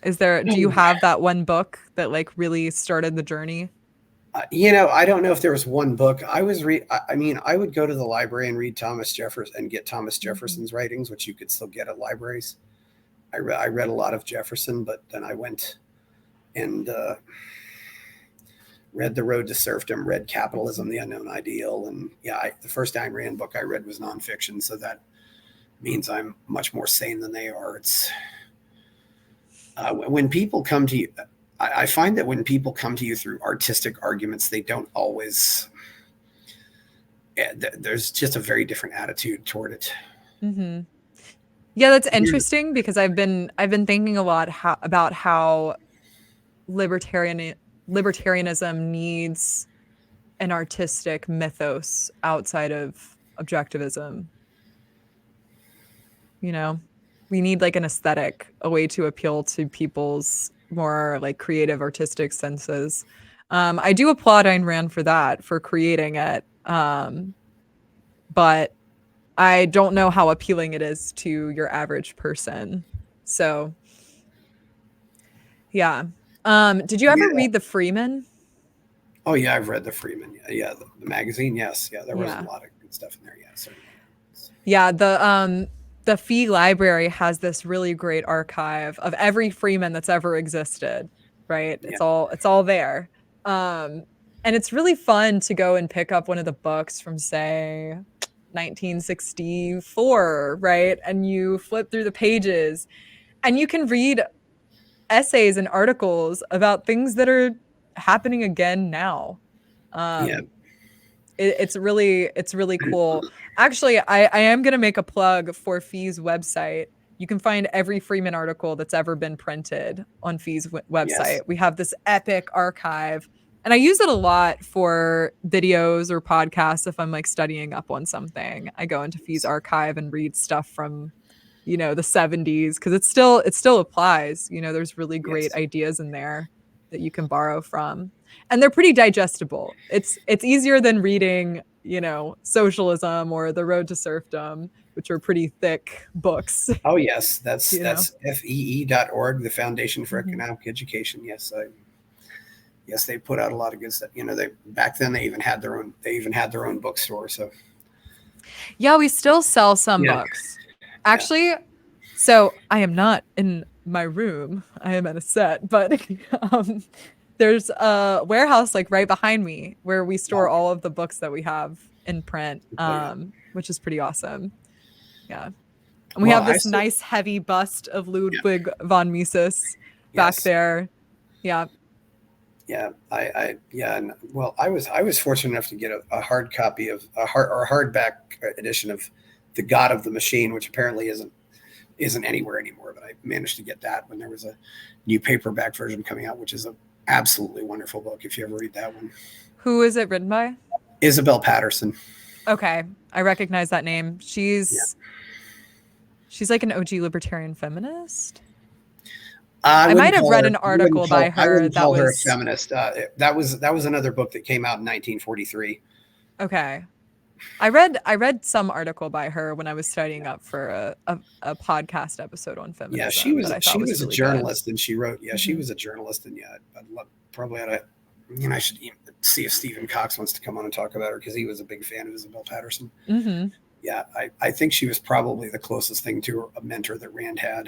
Do you have that one book that like really started the journey? I don't know if there was one book. I mean, I would go to the library and read Thomas Jefferson and get Thomas Mm-hmm. Jefferson's writings, which you could still get at libraries. I read a lot of Jefferson, but then I went and read The Road to Serfdom, read Capitalism, The Unknown Ideal, and yeah, the first Ayn Rand book I read was nonfiction, so that means I'm much more sane than they are. It's when people come to you. I find that when people come to you through artistic arguments, they don't always. There's just a very different attitude toward it. Mm-hmm. Yeah, that's interesting because I've been thinking a lot about how libertarian libertarianism needs an artistic mythos outside of objectivism. You know, we need like an aesthetic, a way to appeal to people's more like creative artistic senses. I do applaud Ayn Rand for that, for creating it. But I don't know how appealing it is to your average person. So, yeah. Did you ever Yeah. read The Freeman? Oh yeah, I've read the Freeman. Yeah, the magazine. Yes, yeah, there was a Yeah. lot of good stuff in there. Yeah, certainly. Yeah, the Fee Library has this really great archive of every Freeman that's ever existed, right? Yeah, It's all there. Um, and it's really fun to go and pick up one of the books from say 1964, right? And you flip through the pages and you can read essays and articles about things that are happening again now. yeah, Um, it's really cool. Actually, I am gonna make a plug for Fee's website. You can find every Freeman article that's ever been printed on Fee's website. yes, We have this epic archive, and I use it a lot for videos or podcasts if I'm like studying up on something. I go into Fee's archive and read stuff from the 70s, because it still applies. There's really great Yes. ideas in there that you can borrow from, and they're pretty digestible. It's easier than reading socialism or The Road to Serfdom, which are pretty thick books. Oh yes, that's you know FEE.org, the Foundation for Mhm. Economic Education. Yes, they put out a lot of good stuff. They back then they even had their own bookstore. So Yeah, we still sell some yeah, books. yeah, Actually, so I am not in my room. I am at a set, but um, there's a warehouse like right behind me where we store okay. all of the books that we have in print, Oh yeah. which is pretty awesome. Yeah. And we Well, have I this still nice heavy bust of yeah, Ludwig von Mises back yes. there. Yeah. Yeah, yeah, and well, I was fortunate enough to get a hard copy of a hardback edition of The God of the Machine, which apparently isn't anywhere anymore. But I managed to get that when there was a new paperback version coming out, which is a absolutely wonderful book. If you ever read that one, Who is it written by? Isabel Patterson. Okay. I recognize that name. Yeah, She's like an OG libertarian feminist. I I wouldn't might have call read her. an article by I her wouldn't that call her a was feminist. That was another book that came out in 1943. okay. I read some article by her when I was studying up for a podcast episode on Yeah, she feminism that was I thought she was was a really good. journalist, and she wrote. Yeah, she Hmm. was a journalist, and yeah, probably ought to. I should see if Stephen Cox wants to come on and talk about her because he was a big fan of Isabel Patterson. Hmm. Yeah, I think she was probably the closest thing to a mentor that Rand had.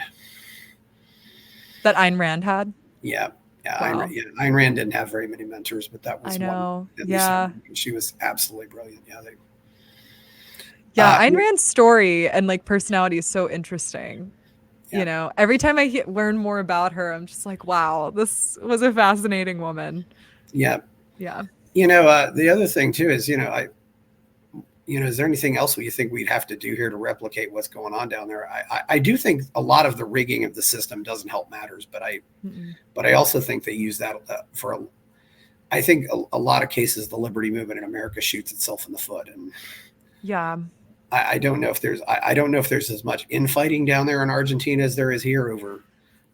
That Ayn Rand had. Yeah, Wow. yeah, Ayn Rand didn't have very many mentors, but that I was one. know. At least Yeah. she was absolutely brilliant. Yeah, Yeah. Ayn yeah, Rand's story and like personality is so interesting. yeah, Every time I learn more about her, I'm just like, wow, this was a fascinating woman. yeah. Yeah. The other thing too is is there anything else you think we'd have to do here to replicate what's going on down there? I do think a lot of the rigging of the system doesn't help matters, Mm-mm. but I also think they use that I think a lot of cases the liberty movement in America shoots itself in the foot, and Yeah. I don't know if I don't know if there's as much infighting down there in Argentina as there is here over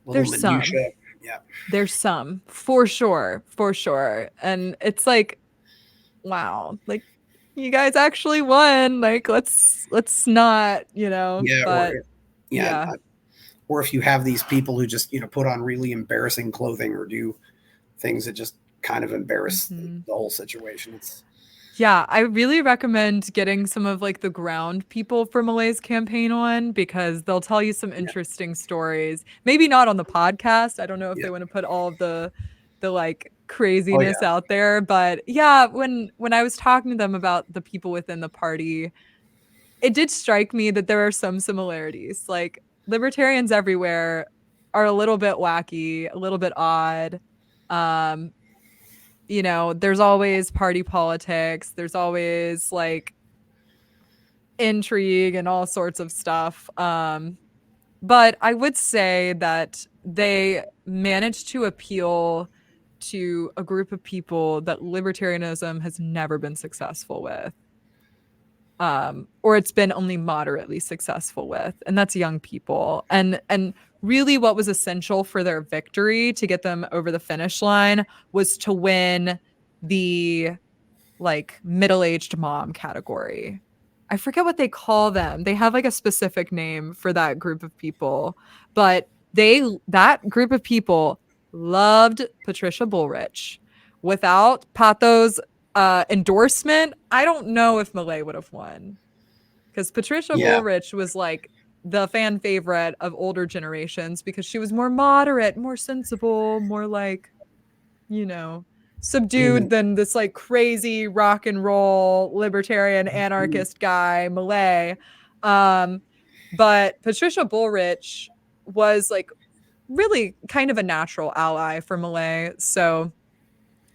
little There's some. minutia. Yeah, There's some for sure. For sure. And it's like, wow, like you guys actually won. Like let's not, yeah, but yeah, yeah. or if you have these people who just put on really embarrassing clothing or do things that just kind of embarrass Mhm. the whole situation. It's Yeah, I really recommend getting some of like the ground people for Malay's campaign on because they'll tell you some yeah, interesting stories. Maybe not on the podcast. I don't know if yeah, they want to put all of the like oh craziness yeah, out there, but yeah, when I was talking to them about the people within the party, it did strike me that there are some similarities. Like libertarians everywhere are a little bit wacky, a little bit odd. Um, there's always party politics. There's always like intrigue and all sorts of stuff. But I would say that they managed to appeal to a group of people that libertarianism has never been successful with. Or it's been only moderately successful with, and that's young people. And really what was essential for their victory to get them over the finish line was to win the like middle-aged mom category. I forget what they call them. They have like a specific name for that group of people, but that group of people loved Patricia Bullrich. Without Pato's endorsement, I don't know if Milei would have won because Patricia yeah. Bullrich was like the fan favorite of older generations because she was more moderate, more sensible, more like you know, subdued Even than this like crazy rock and roll libertarian anarchist guy, Malay. Um, but Patricia Bullrich was like really kind of a natural ally for Malay. So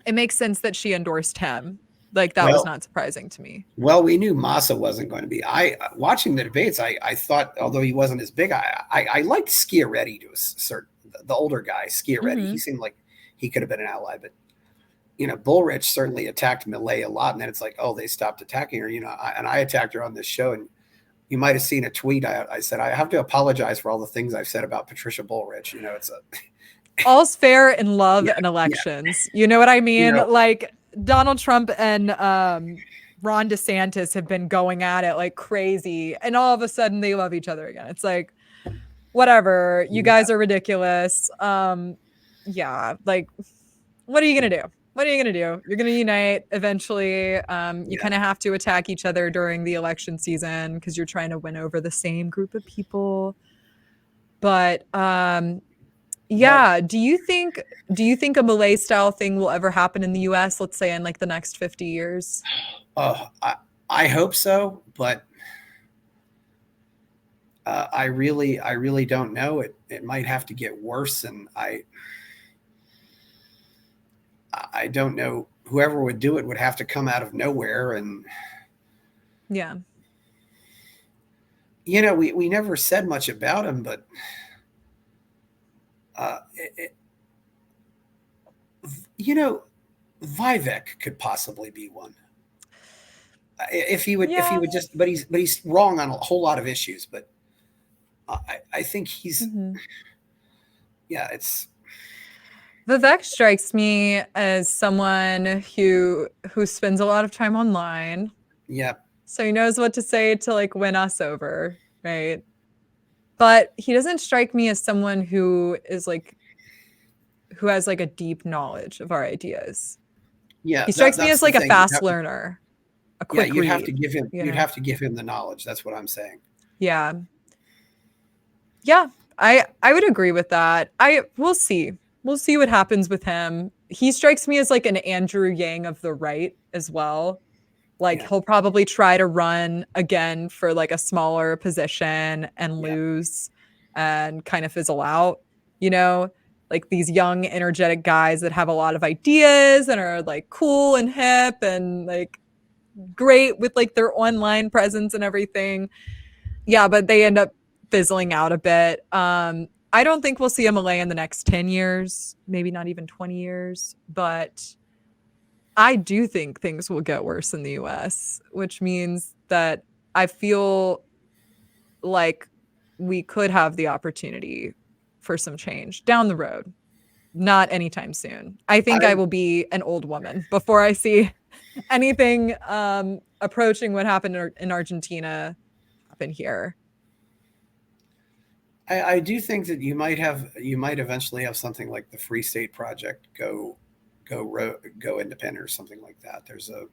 it makes sense that she endorsed him. Like that was well, not surprising to me. we knew Massa wasn't going to be. I watching the debates. I thought although he wasn't as big, I liked Schiaretti to a certain the older guy Schiaretti. He Mm-hmm. seemed like he could have been an ally, but Bullrich certainly attacked Millet a lot, and then it's like, oh, they stopped attacking her. And I attacked her on this show, and you might have seen a tweet. I said I have to apologize for all the things I've said about Patricia Bullrich. It's a All's fair in love yeah, and yeah. elections. You know what I You mean? know, Like Donald Trump and Ron DeSantis have been going at it like crazy, and all of a sudden they love each other again. It's like, whatever, you yeah, guys are ridiculous. Yeah, like, what are you gonna do? What are you gonna do? You're gonna unite eventually. You yeah. kind of have to attack each other during the election season because you're trying to win over the same group of people. But But yeah, do you think a Malay style thing will ever happen in the US, let's say in like the next 50 years? I hope so, but I really don't know. It might have to get worse, and I don't know. Whoever would do it would have to come out of nowhere, and Yeah. we never said much about him, but uh, it, you know, Vivek could possibly be one if he would Yeah. just. But he's wrong on a whole lot of issues. But I think he's Mhm. yeah. It's Vivek strikes me as someone who spends a lot of time online, yeah, so he knows what to say to like win us over, right? But he doesn't strike me as someone who has like a deep knowledge of our ideas. yeah. He strikes me That's as the like a thing. fast learner, a Yeah, quick read, you you'd know? have to give him the knowledge. That's what I'm saying. Yeah. Yeah, I would agree with that. I We'll see. We'll see what happens with him. He strikes me as like an Andrew Yang of the right as well. Like Yeah, he'll probably try to run again for like a smaller position and yeah, lose and kind of fizzle out, you know? Like these young energetic guys that have a lot of ideas and are like cool and hip and like great with like their online presence and everything. Yeah, but they end up fizzling out a bit. I don't think we'll see a Malay in the next 10 years, maybe not even 20 years, but I do think things will get worse in the US, which means that I feel like we could have the opportunity for some change down the road, not anytime soon. I think I I will be an old woman before I see anything approaching what happened in Argentina happen here. I do think that you might eventually have something like the Free State Project go independent or something like that. There's a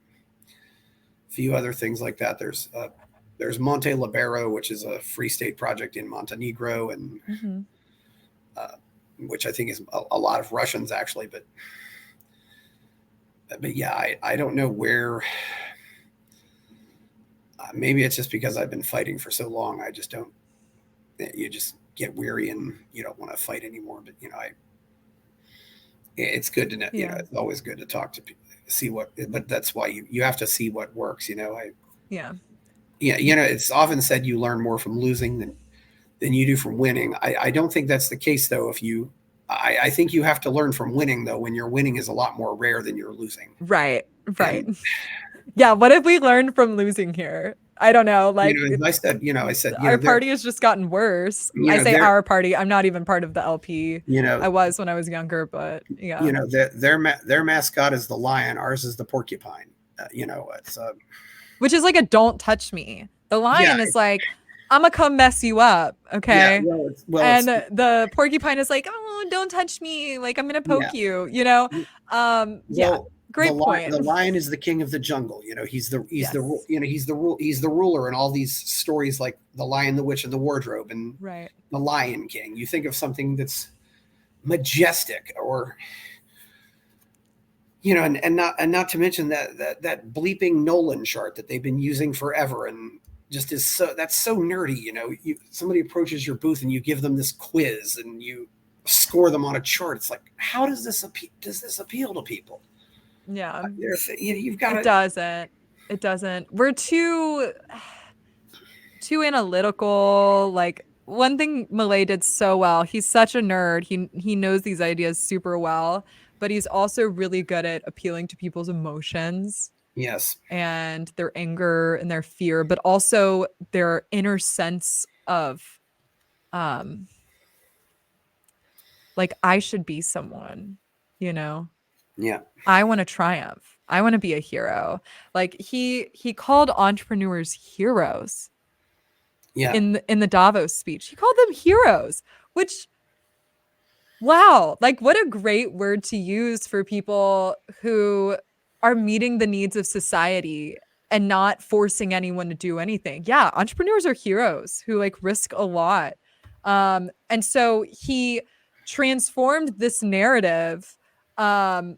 few other things like that. There's Monte Libero, which is a Free State project in Montenegro, and Mm-hmm. uh, which I think is a lot of Russians actually. But yeah, I don't know where. Maybe it's just because I've been fighting for so long. I just don't. You just get weary and you don't want to fight anymore. But it's good to know. Yeah. It's always good to talk to people, see what. But that's why you have to see what works. Yeah. Yeah. It's often said you learn more from losing than you do from winning. I don't think that's the case though. I think you have to learn from winning though. When you're winning is a lot more rare than you're losing. Right. Right. And Yeah. What if we learned from losing here? I don't know. Like as I said, our party has just gotten worse. I say they're our party. I'm not even part of the LP. you know I was when I was younger, but yeah. their mascot is the lion. Ours is the porcupine. It's Which is like a don't touch me. The yeah, lion is like, I'm gonna come mess you up, yeah. okay? Well, And the porcupine is like, oh, don't touch me. Like I'm gonna yeah. poke you, you know? Yeah, Well, great point. the lion is the king of the jungle. Yes. He's the ruler in all these stories like the Lion, the Witch, and the Wardrobe, and Right. the Lion King. You think of something that's majestic, or and not to mention that bleeping Nolan chart that they've been using forever, and just that's so nerdy. Somebody approaches your booth and you give them this quiz and you score them on a chart. It's like, how does this appeal to people? Yeah. You've got It to. doesn't. It doesn't. We're too analytical. Like one thing Malay did so well, he's such a nerd. He knows these ideas super well, but he's also really good at appealing to people's emotions. Yes. and their anger and their fear, but also their inner sense of um like I should be someone, you know. Yeah. I want to triumph. I want to be a hero. Like he called entrepreneurs heroes Yeah. in the Davos speech. He called them heroes, which wow, like what a great word to use for people who are meeting the needs of society and not forcing anyone to do anything. Yeah, entrepreneurs are heroes who like risk a lot. And so he transformed this narrative um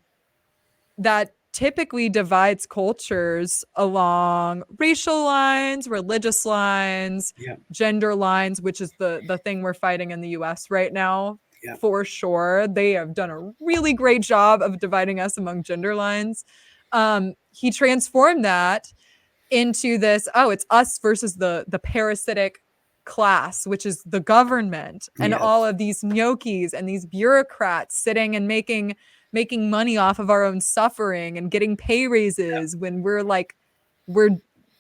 that typically divides cultures along racial lines, religious lines, Yeah. gender lines, which is the thing we're fighting in the US right now. Yeah. For sure. They have done a really great job of dividing us among gender lines. He transformed that into this, oh, it's us versus the parasitic class, which is the government and all Yes. of these gnocchis and these bureaucrats sitting and making money off of our own suffering and getting pay raises when we're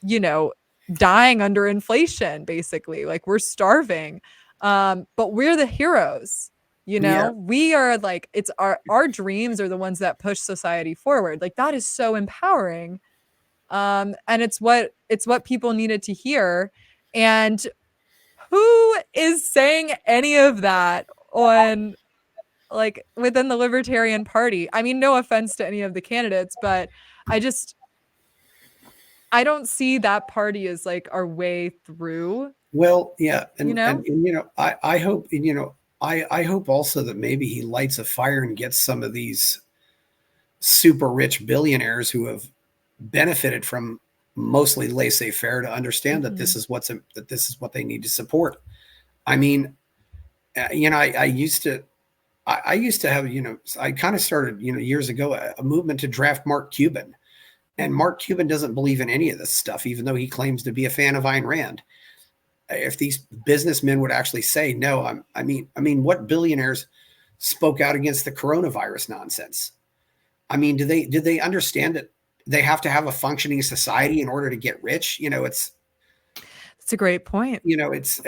you know dying under inflation, basically, like we're starving. But we're the heroes, Yeah. we are like, it's our dreams are the ones that push society forward. Like that is so empowering. And it's what people needed to hear. And who is saying any of that on like within the Libertarian Party? I mean, no offense to any of the candidates, but I just I don't see that party as like our way through, Well, yeah, you know? and I hope, I hope also that maybe he lights a fire and gets some of these super rich billionaires who have benefited from mostly laissez-faire to understand that Mm-hmm. this is what they need to support. I mean, I used to I used to have, I kind of started, years ago, a movement to draft Mark Cuban. And Mm-hmm. Mark Cuban doesn't believe in any of this stuff, even though he claims to be a fan of Ayn Rand. If these businessmen would actually say no, what billionaires spoke out against the coronavirus nonsense? I mean, did they understand that they have to have a functioning society in order to get rich? It's a great point. It's It's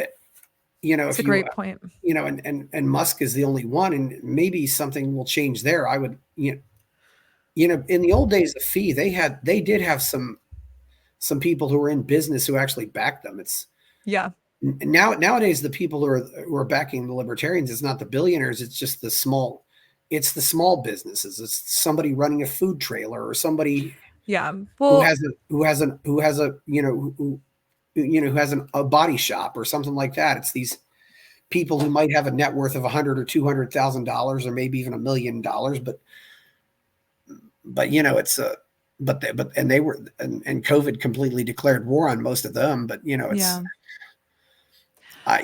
if a you great point. and Musk is the only one, and maybe something will change there. I would in the old days, the fee they did have some people who were in business who actually backed them. It's Yeah. nowadays the people who are backing the libertarians, it's not the billionaires, it's just the small businesses. It's somebody running a food trailer or somebody Yeah. Well, who has a who has a body shop or something like that. It's these people who might have a net worth of $100,000 or $200,000 or maybe even $1 million, but it's a but and they were and COVID completely declared war on most of them. But it's yeah.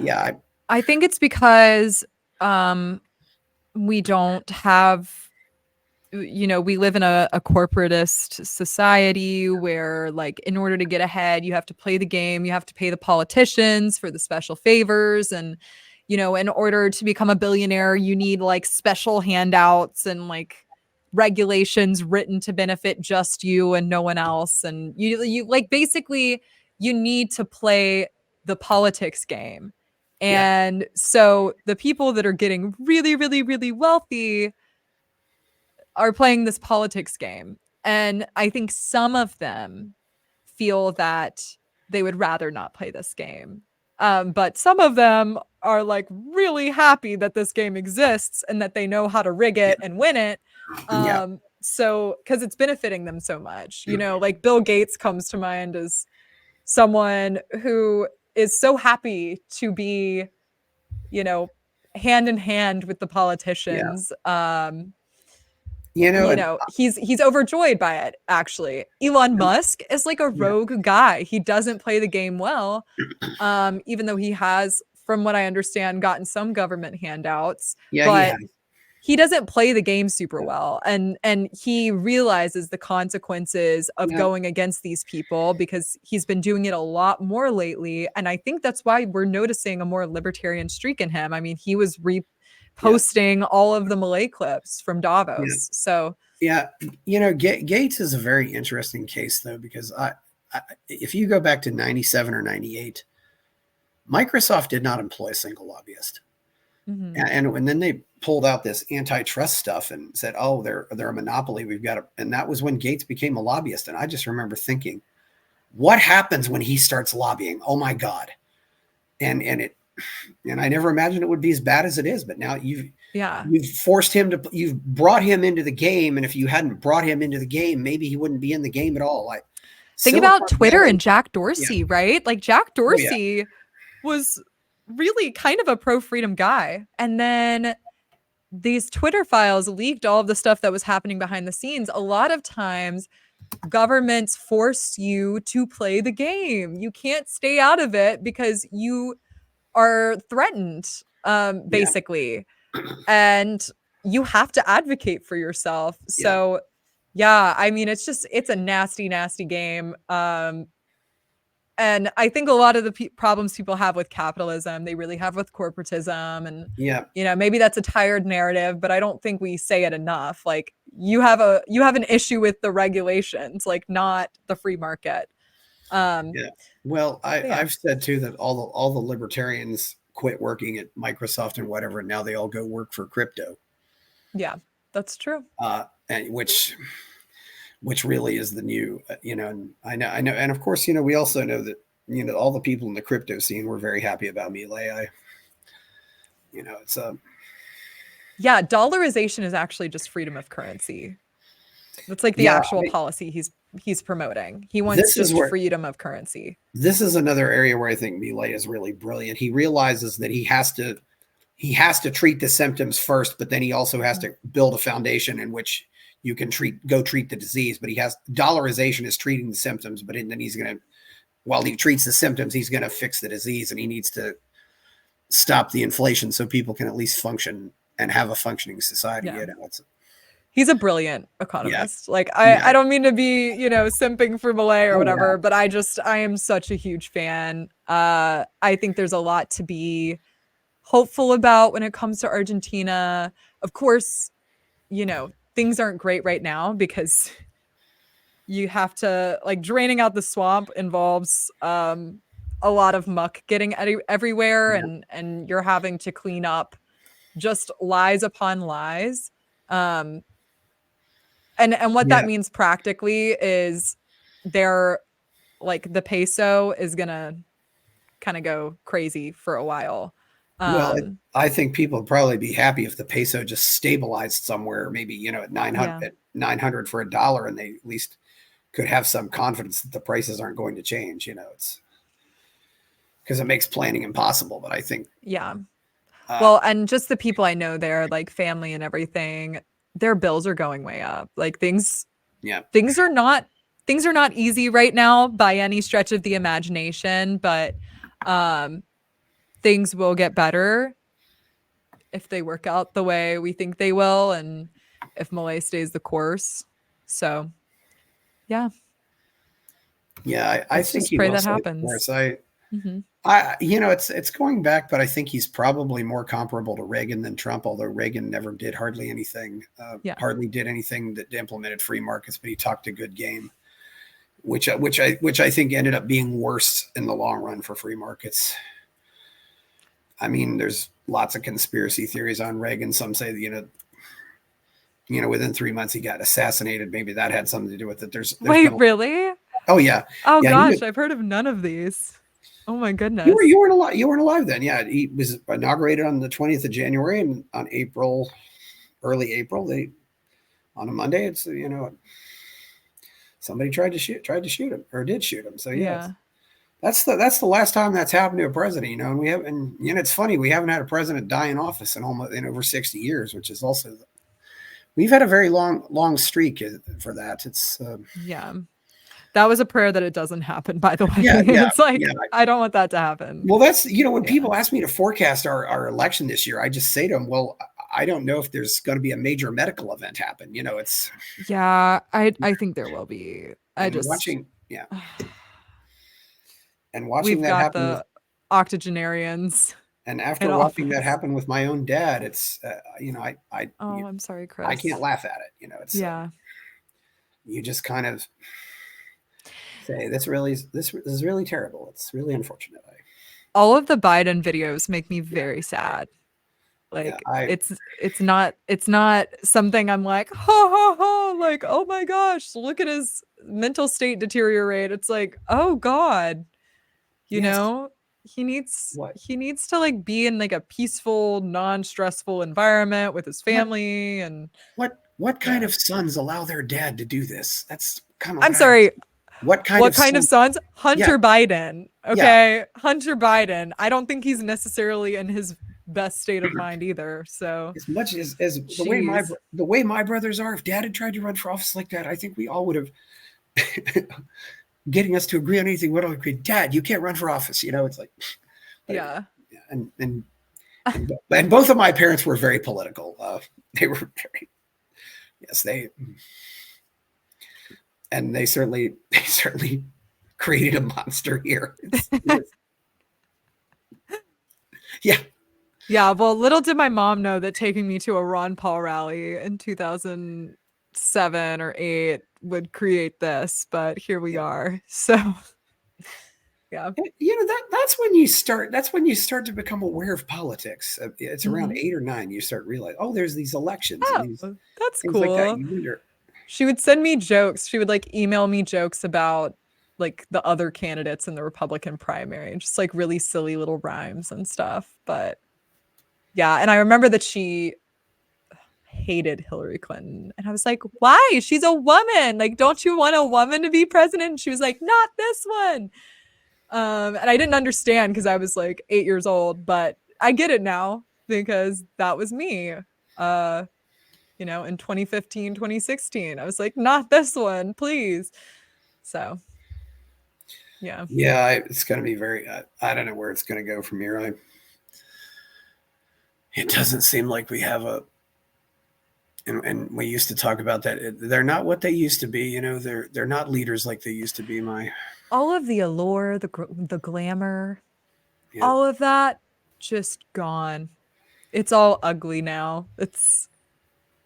yeah. I think it's because um we don't have, we live in a corporatist society where, like, in order to get ahead, you have to play the game, you have to pay the politicians for the special favors. And, in order to become a billionaire, you need like special handouts and like regulations written to benefit just you and no one else. And you like basically you need to play the politics game. Yeah. And so the people that are getting really, really, really wealthy are playing this politics game. And I think some of them feel that they would rather not play this game. But some of them are like really happy that this game exists and that they know how to rig it and win it. Yeah. So, because it's benefiting them so much, like Bill Gates comes to mind as someone who is so happy to be, you know, hand in hand with the Yeah. politicians. And He's overjoyed by it. Actually, Elon Musk is like a yeah. rogue guy. He doesn't play the game well, even though he has, from what I understand, gotten some government handouts. Yeah, he But has. he doesn't play the game super Yeah. well, and he realizes the consequences of Yeah. going against these people because he's been doing it a lot more lately. And I think that's why we're noticing a more libertarian streak in him. I mean, he was Yeah. reposting all of the Milei clips from Yeah. Davos. So Yeah, Gates is a very interesting case though, because if you go back to 97 or 98, Microsoft did not employ a single lobbyist. Mhm. And then they pulled out this antitrust stuff and said, "Oh, they're a monopoly. We've got to," and that was when Gates became a lobbyist. And I just remember thinking, "What happens when he starts lobbying? Oh my God!" And I never imagined it would be as bad as it is. But now Yeah. you've brought him into the game, and if you hadn't brought him into the game, maybe he wouldn't be in the game at all. Like Think about Silicon Twitter Valley, and Jack yeah, Dorsey, right? Like Jack oh yeah, Dorsey was really kind of a pro freedom guy. And then these Twitter files leaked all of the stuff that was happening behind the scenes. A lot of times, governments force you to play the game. You can't stay out of it because you are threatened, yeah, basically. And you have to advocate for yourself. yeah, So, yeah, I mean, it's a nasty, nasty game. And I think a lot of the problems people have with capitalism, they really have with corporatism. And, yeah. maybe that's a tired narrative, but I don't think we say it enough. Like you have an issue with the regulations, like not the free market. Um, Yeah. Well, yeah, I've said too that all the libertarians quit working at Microsoft and whatever, and now they all go work for crypto, yeah, that's true. and which really is the new, And I know, and of course, we also know that all the people in the crypto scene were very happy about Milei. It's Yeah, dollarization is actually just freedom of currency. That's like the yeah. actual policy he's promoting. He wants This is just where freedom of currency. this is another area where I think Milei is really brilliant. He realizes that he has to treat the symptoms first, but then he also has to build a foundation in which you can treat the disease. But dollarization is treating the symptoms, but then he's going to, while he treats the symptoms, he's going to fix the disease, and he needs to stop the inflation so people can at least function and have a functioning society. Yeah. It's, He's a brilliant yeah, economist. Like yeah, I don't mean to be, simping for Milei or oh yeah, whatever, but I am such a huge fan. I think there's a lot to be hopeful about when it comes to Argentina. Of course, things aren't great right now because you have to like draining out the swamp involves a lot of muck getting everywhere, yeah, and you're having to clean up just lies upon lies. Um and what that yeah. means practically is they're like the peso is gonna kind of go crazy for a while. Well, Um I think people would probably be happy if the peso just stabilized somewhere, maybe at yeah. 900 for a dollar, and they at least could have some confidence that the prices aren't going to change. It's because it makes planning impossible. But I think, Yeah. uh, Well, and just the people I know there, like family and everything, their bills are going way up. Like yeah, things are not things are not easy right now by any stretch of the imagination, but um things will get better if they work out the way we think they will and if Malay stays the course. So, yeah, I let's think just he pray will that stay the course. happens. Mhm. It's going back, but I think he's probably more comparable to Reagan than Trump. Although Reagan never did hardly anything, Yeah. hardly did anything that implemented free markets, but he talked a good game, which I think ended up being worse in the long run for free markets. I mean, there's lots of conspiracy theories on Reagan. Some say that, within 3 months he got assassinated. Maybe that had something to do with it. There's Wait, been really? oh yeah, Oh yeah. gosh, I've heard of none of these. Oh my You were goodness. you weren't alive. You weren't alive then. Yeah, he was inaugurated on the 20th of January, and on early April, they on a Monday. It's somebody tried to shoot him, or did shoot him. So yeah, Yeah. that's the last time that's happened to a president. And we have, and it's funny, we haven't had a president die in office in over 60 years, which is also, we've had a very long streak for that. It's Yeah. That was a prayer that it doesn't happen, by the way. yeah, yeah, It's like yeah. I don't want that to happen. Well, that's, when Yeah. people ask me to forecast our election this year, I just say to them, well, I don't know if there's going to be a major medical event happen. It's Yeah, I think there will be. I and just watching, and watching we've that got happen with, the octogenarians. And after in watching that office. happen with my own dad, it's Oh, I'm sorry, I can't Chris. laugh at it. It's Yeah. you just kind of say this is really terrible. It's really unfortunate. All of the Biden videos make me Yeah, very sad. yeah. Like it's not something I'm like, ha ha ha, like, oh my gosh, look at his mental state deteriorate. It's like, oh God, you Yes. know, he needs What he needs to like be in like a peaceful, non-stressful environment with his what family and what kind yeah. of sons allow their dad to do this? That's kind of I'm what I. sorry, What kind what of kind of son? sons? Yeah, Hunter Biden. yeah. Okay. Hunter Biden. I don't think he's necessarily in his best state of mind either. So, As much as jeez. the way my brothers are, if Dad had tried to run for office like that, I think we all would have getting us to agree on anything. What agree, Dad? You can't run for office. It's like, but anyway, Yeah. yeah, and both of my parents were very political. They were very yes they certainly created a monster here. Yeah. Yeah. Well, little did my mom know that taking me to a Ron Paul rally in 2007 or 8 would create this, but here we Yeah. are. So, yeah. That's when you start to become aware of politics. It's around Hmm. 8 or 9 you start realizing, oh, there's these elections and Oh, these that's things like that. cool. You wonder. She would send me jokes. She would like email me jokes about like the other candidates in the Republican primary, just like really silly little rhymes and stuff. But yeah, and I remember that she hated Hillary Clinton. And I was like, why? She's a woman. Like, don't you want a woman to be president? And she was like, not this one. And I didn't understand because I was like 8 years old, but I get it now because that was me. Uh, in 2015, 2016. I was like, not this one, please. So, yeah. Yeah, it's going to be very. I don't know where it's going to go from here. It doesn't seem like we have a. And we used to talk about that. They're not what they used to be. They're not leaders like they used to be. All of the allure, the glamour, Yeah. all of that just gone. It's all ugly now. It's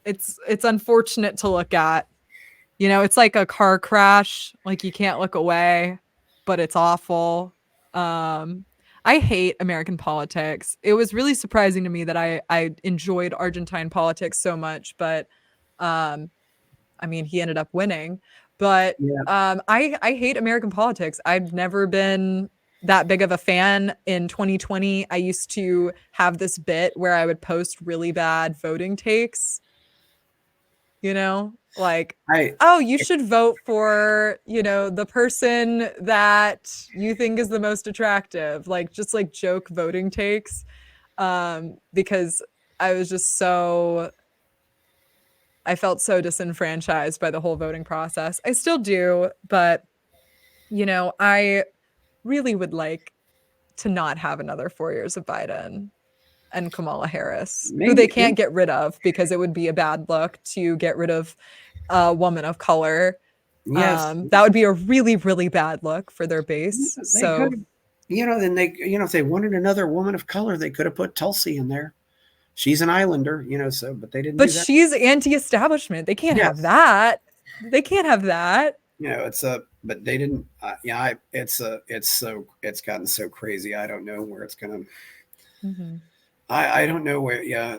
unfortunate to look at. It's like a car crash, like you can't look away, but it's awful. Um, I hate American politics. It was really surprising to me that I enjoyed Argentine politics so much, but um, I mean, he ended up winning. But Yeah. I hate American politics. I've never been that big of a fan. In 2020, I used to have this bit where I would post really bad voting takes, like, I oh, you should vote for, the person that you think is the most attractive, like just like joke voting takes. Because I was just I felt so disenfranchised by the whole voting process. I still do, but I really would like to not have another 4 years of Biden and Kamala Harris, who they maybe. can't get rid of because it would be a bad look to get rid of a woman of color. Yes. That would be a really, really bad look for their base. They So, could. Then if they wanted another woman of color, they could have put Tulsi in there. She's an islander. So, but they didn't but do that. she's anti-establishment. They can't have Yes. that. They can't have that. But they didn't. It's gotten so crazy. I don't know where it's gonna. Mm-hmm. I don't know where. Yeah,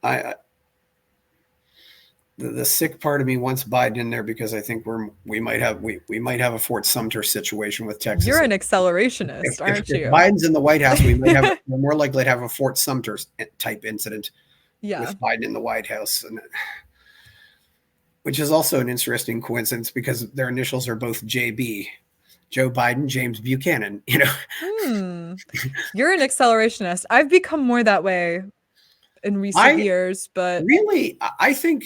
I the sick part of me wants Biden in there because I think we might have a Fort Sumter situation with Texas. You're an accelerationist, aren't If you? Biden's in the White House, we're more likely to have a Fort Sumter type incident Yeah. with Biden in the White House, which is also an interesting coincidence because their initials are both JB, Joe Biden, James Buchanan. You're an accelerationist. I've become more that way in recent years, but I think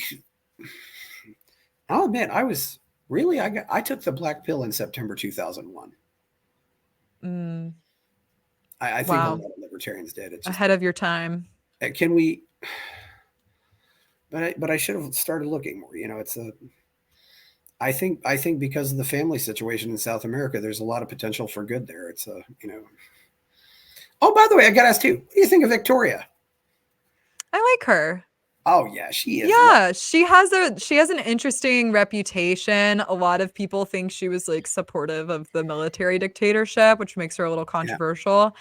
I'll admit I took the black pill in September 2001. I think a wow, lot of libertarians did. It's just ahead of your time. can we? But I should have started looking more. I think because of the family situation in South America, there's a lot of potential for good there. It's Oh, by the way, I got to ask too. What do you think of Victoria? I like her. Oh yeah, she is. Yeah, she has an interesting reputation. A lot of people think she was like supportive of the military dictatorship, which makes her a little Yeah. controversial.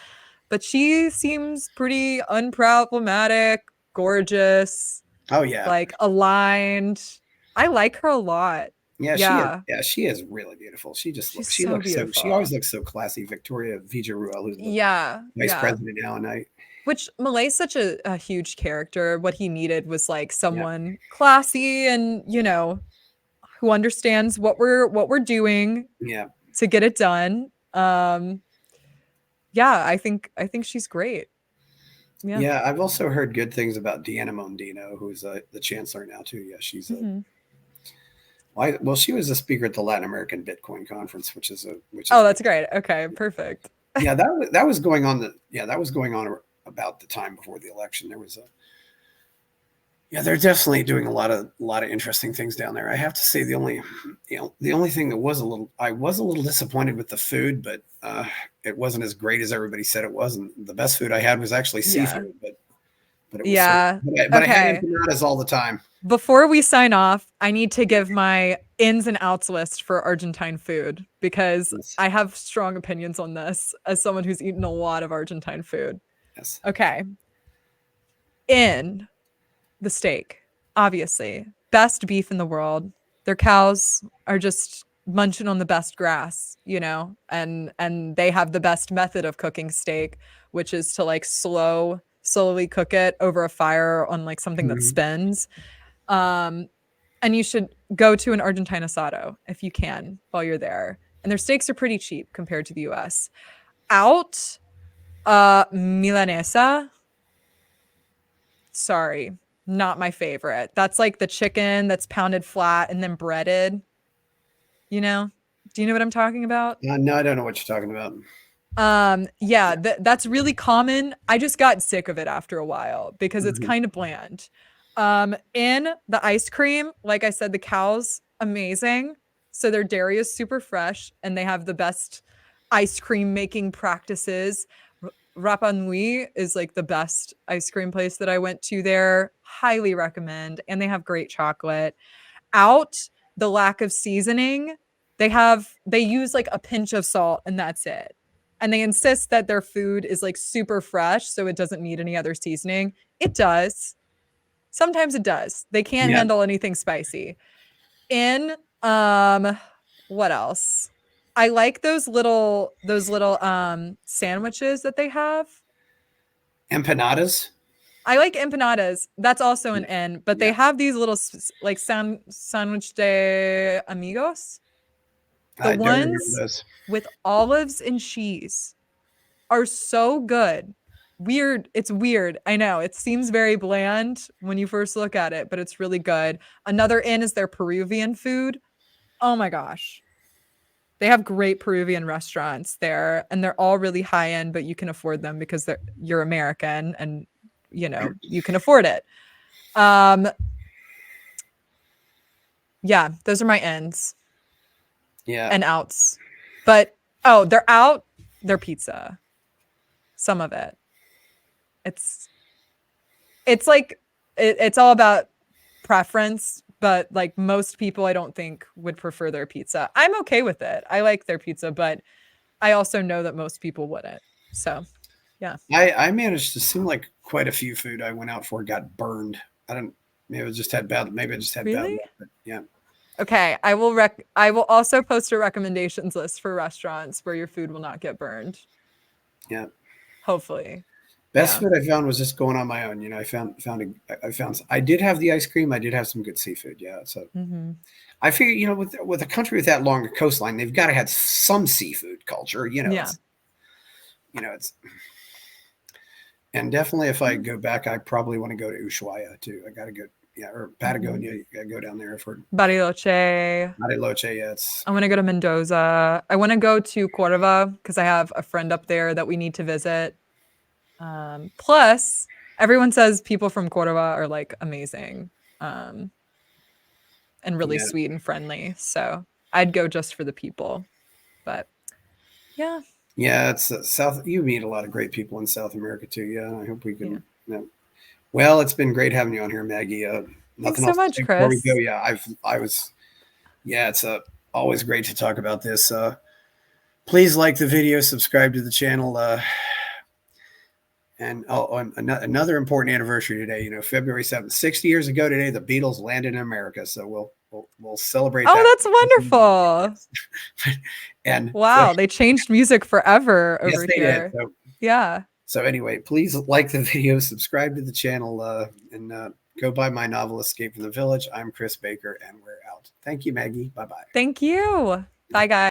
But she seems pretty unproblematic, gorgeous, Oh yeah. like aligned. I like her a lot. Yeah, she is. Yeah, Yeah, she is really beautiful. she's She so looks so. She always beautiful. looks so classy. Victoria Vijaruel, who's the Yeah, vice yeah. president now, and I. Which Malay's such a huge character. What he needed was like Yeah. someone classy and, who understands what we're doing Yeah. to get it done. Yeah, I think she's great. Yeah. Yeah, I've also heard good things about Deanna Mondino, who's the chancellor now too. Yeah, she's a. Mhm. Well, she was a speaker at the Latin American Bitcoin conference, which is Oh, good. that's great. Okay, perfect. Yeah, that was going on. That was going on about the time before the election. There was a. Yeah, they're definitely doing a lot of interesting things down there. I have to say the only thing that was I was a little disappointed with the food, but it wasn't as great as everybody said it was. And the best food I had was actually Yeah. seafood, but it was so. Yeah. But I had Okay. empanadas all the time. Before we sign off, I need to give my ins and outs list for Argentine food because Yes, I have strong opinions on this as someone who's eaten a lot of Argentine food. yes. Okay. In the steak, obviously. Best beef in the world. Their cows are just munching on the best grass, and they have the best method of cooking steak, which is to like slowly cook it over a fire on like something that Mhm. spins. Um, and you should go to an Argentine asado if you can while you're there. And their steaks are pretty cheap compared to the US. Out, Milanesa. Sorry, not my favorite. That's like the chicken that's pounded flat and then breaded. You know? Do you know what I'm talking about? No, I don't know what you're talking about. Yeah, that's really common. I just got sick of it after a while because it's Mhm. kind of bland. In the ice cream, like I said, the cows amazing. So their dairy is super fresh and they have the best ice cream making practices. Rapa Nui is like the best ice cream place that I went to there. Highly recommend. And they have great chocolate. Out, the lack of seasoning, they use like a pinch of salt and that's it. And they insist that their food is like super fresh so it doesn't need any other seasoning. It does. Sometimes it does. They can't Yeah, handle anything spicy. In um what else? I like those little sandwiches that they have. empanadas. I like empanadas. That's also an Yeah, N, but they yeah. have these little like sandwich de amigos. The I don't remember ones those. with olives and cheese are so good. Weird. It's weird. I know. It seems very bland when you first look at it, but it's really good. Another in is their Peruvian food. Oh my gosh. They have great Peruvian restaurants there and they're all really high end, but you can afford them because you're American and you can afford it. Um yeah, those are my ends Yeah, and outs. But oh, they're out, their pizza. Some of it. It's it's like it's all about preference, but like most people I don't think would prefer their pizza. I'm okay with it. I like their pizza, but I also know that most people wouldn't. So, yeah. I managed to seem like quite a few food I went out for got burned. I don't. Maybe I just had bad Really? luck. But yeah, Okay, I will also post a recommendations list for restaurants where your food will not get burned. yeah. Hopefully. Best Yeah. food I found was just going on my own. I found I did have the ice cream. I did have some good seafood. Yeah, so Mhm. I figure with a country with that long a coastline, they've got to have some seafood culture. Yeah. It's and definitely if I Yeah. go back, I probably want to go to Ushuaia too. I got to go. Yeah, or Mhm. Patagonia. You got to go down there for Bariloche. Bariloche. Yeah, it's I want to go to Mendoza. I want to go to Cordova because I have a friend up there that we need to visit. Plus, everyone says people from Cordova are like amazing, um, and really yeah. sweet and friendly. So I'd go just for the people. But yeah. Yeah, it's South. You meet a lot of great people in South America too. Yeah, I hope we Yeah. can. Well, it's been great having you on here, Maggie. Thanks Nothing so else to much, say before we go. Chris. Yeah, I was. Yeah, it's always great to talk about this. Please like the video, subscribe to the channel, and another important anniversary today. You know, February 7th, 60 years ago today, the Beatles landed in America. So we'll celebrate Oh, that. that's wonderful. And Wow, they changed music forever yes, over they did. here. Yeah. So anyway, please like the video, subscribe to the channel, and go buy my novel, Escape from the Village. I'm Chris Baker, and we're out. Thank you, Maggie. Bye-bye. Thank you. Bye, guys.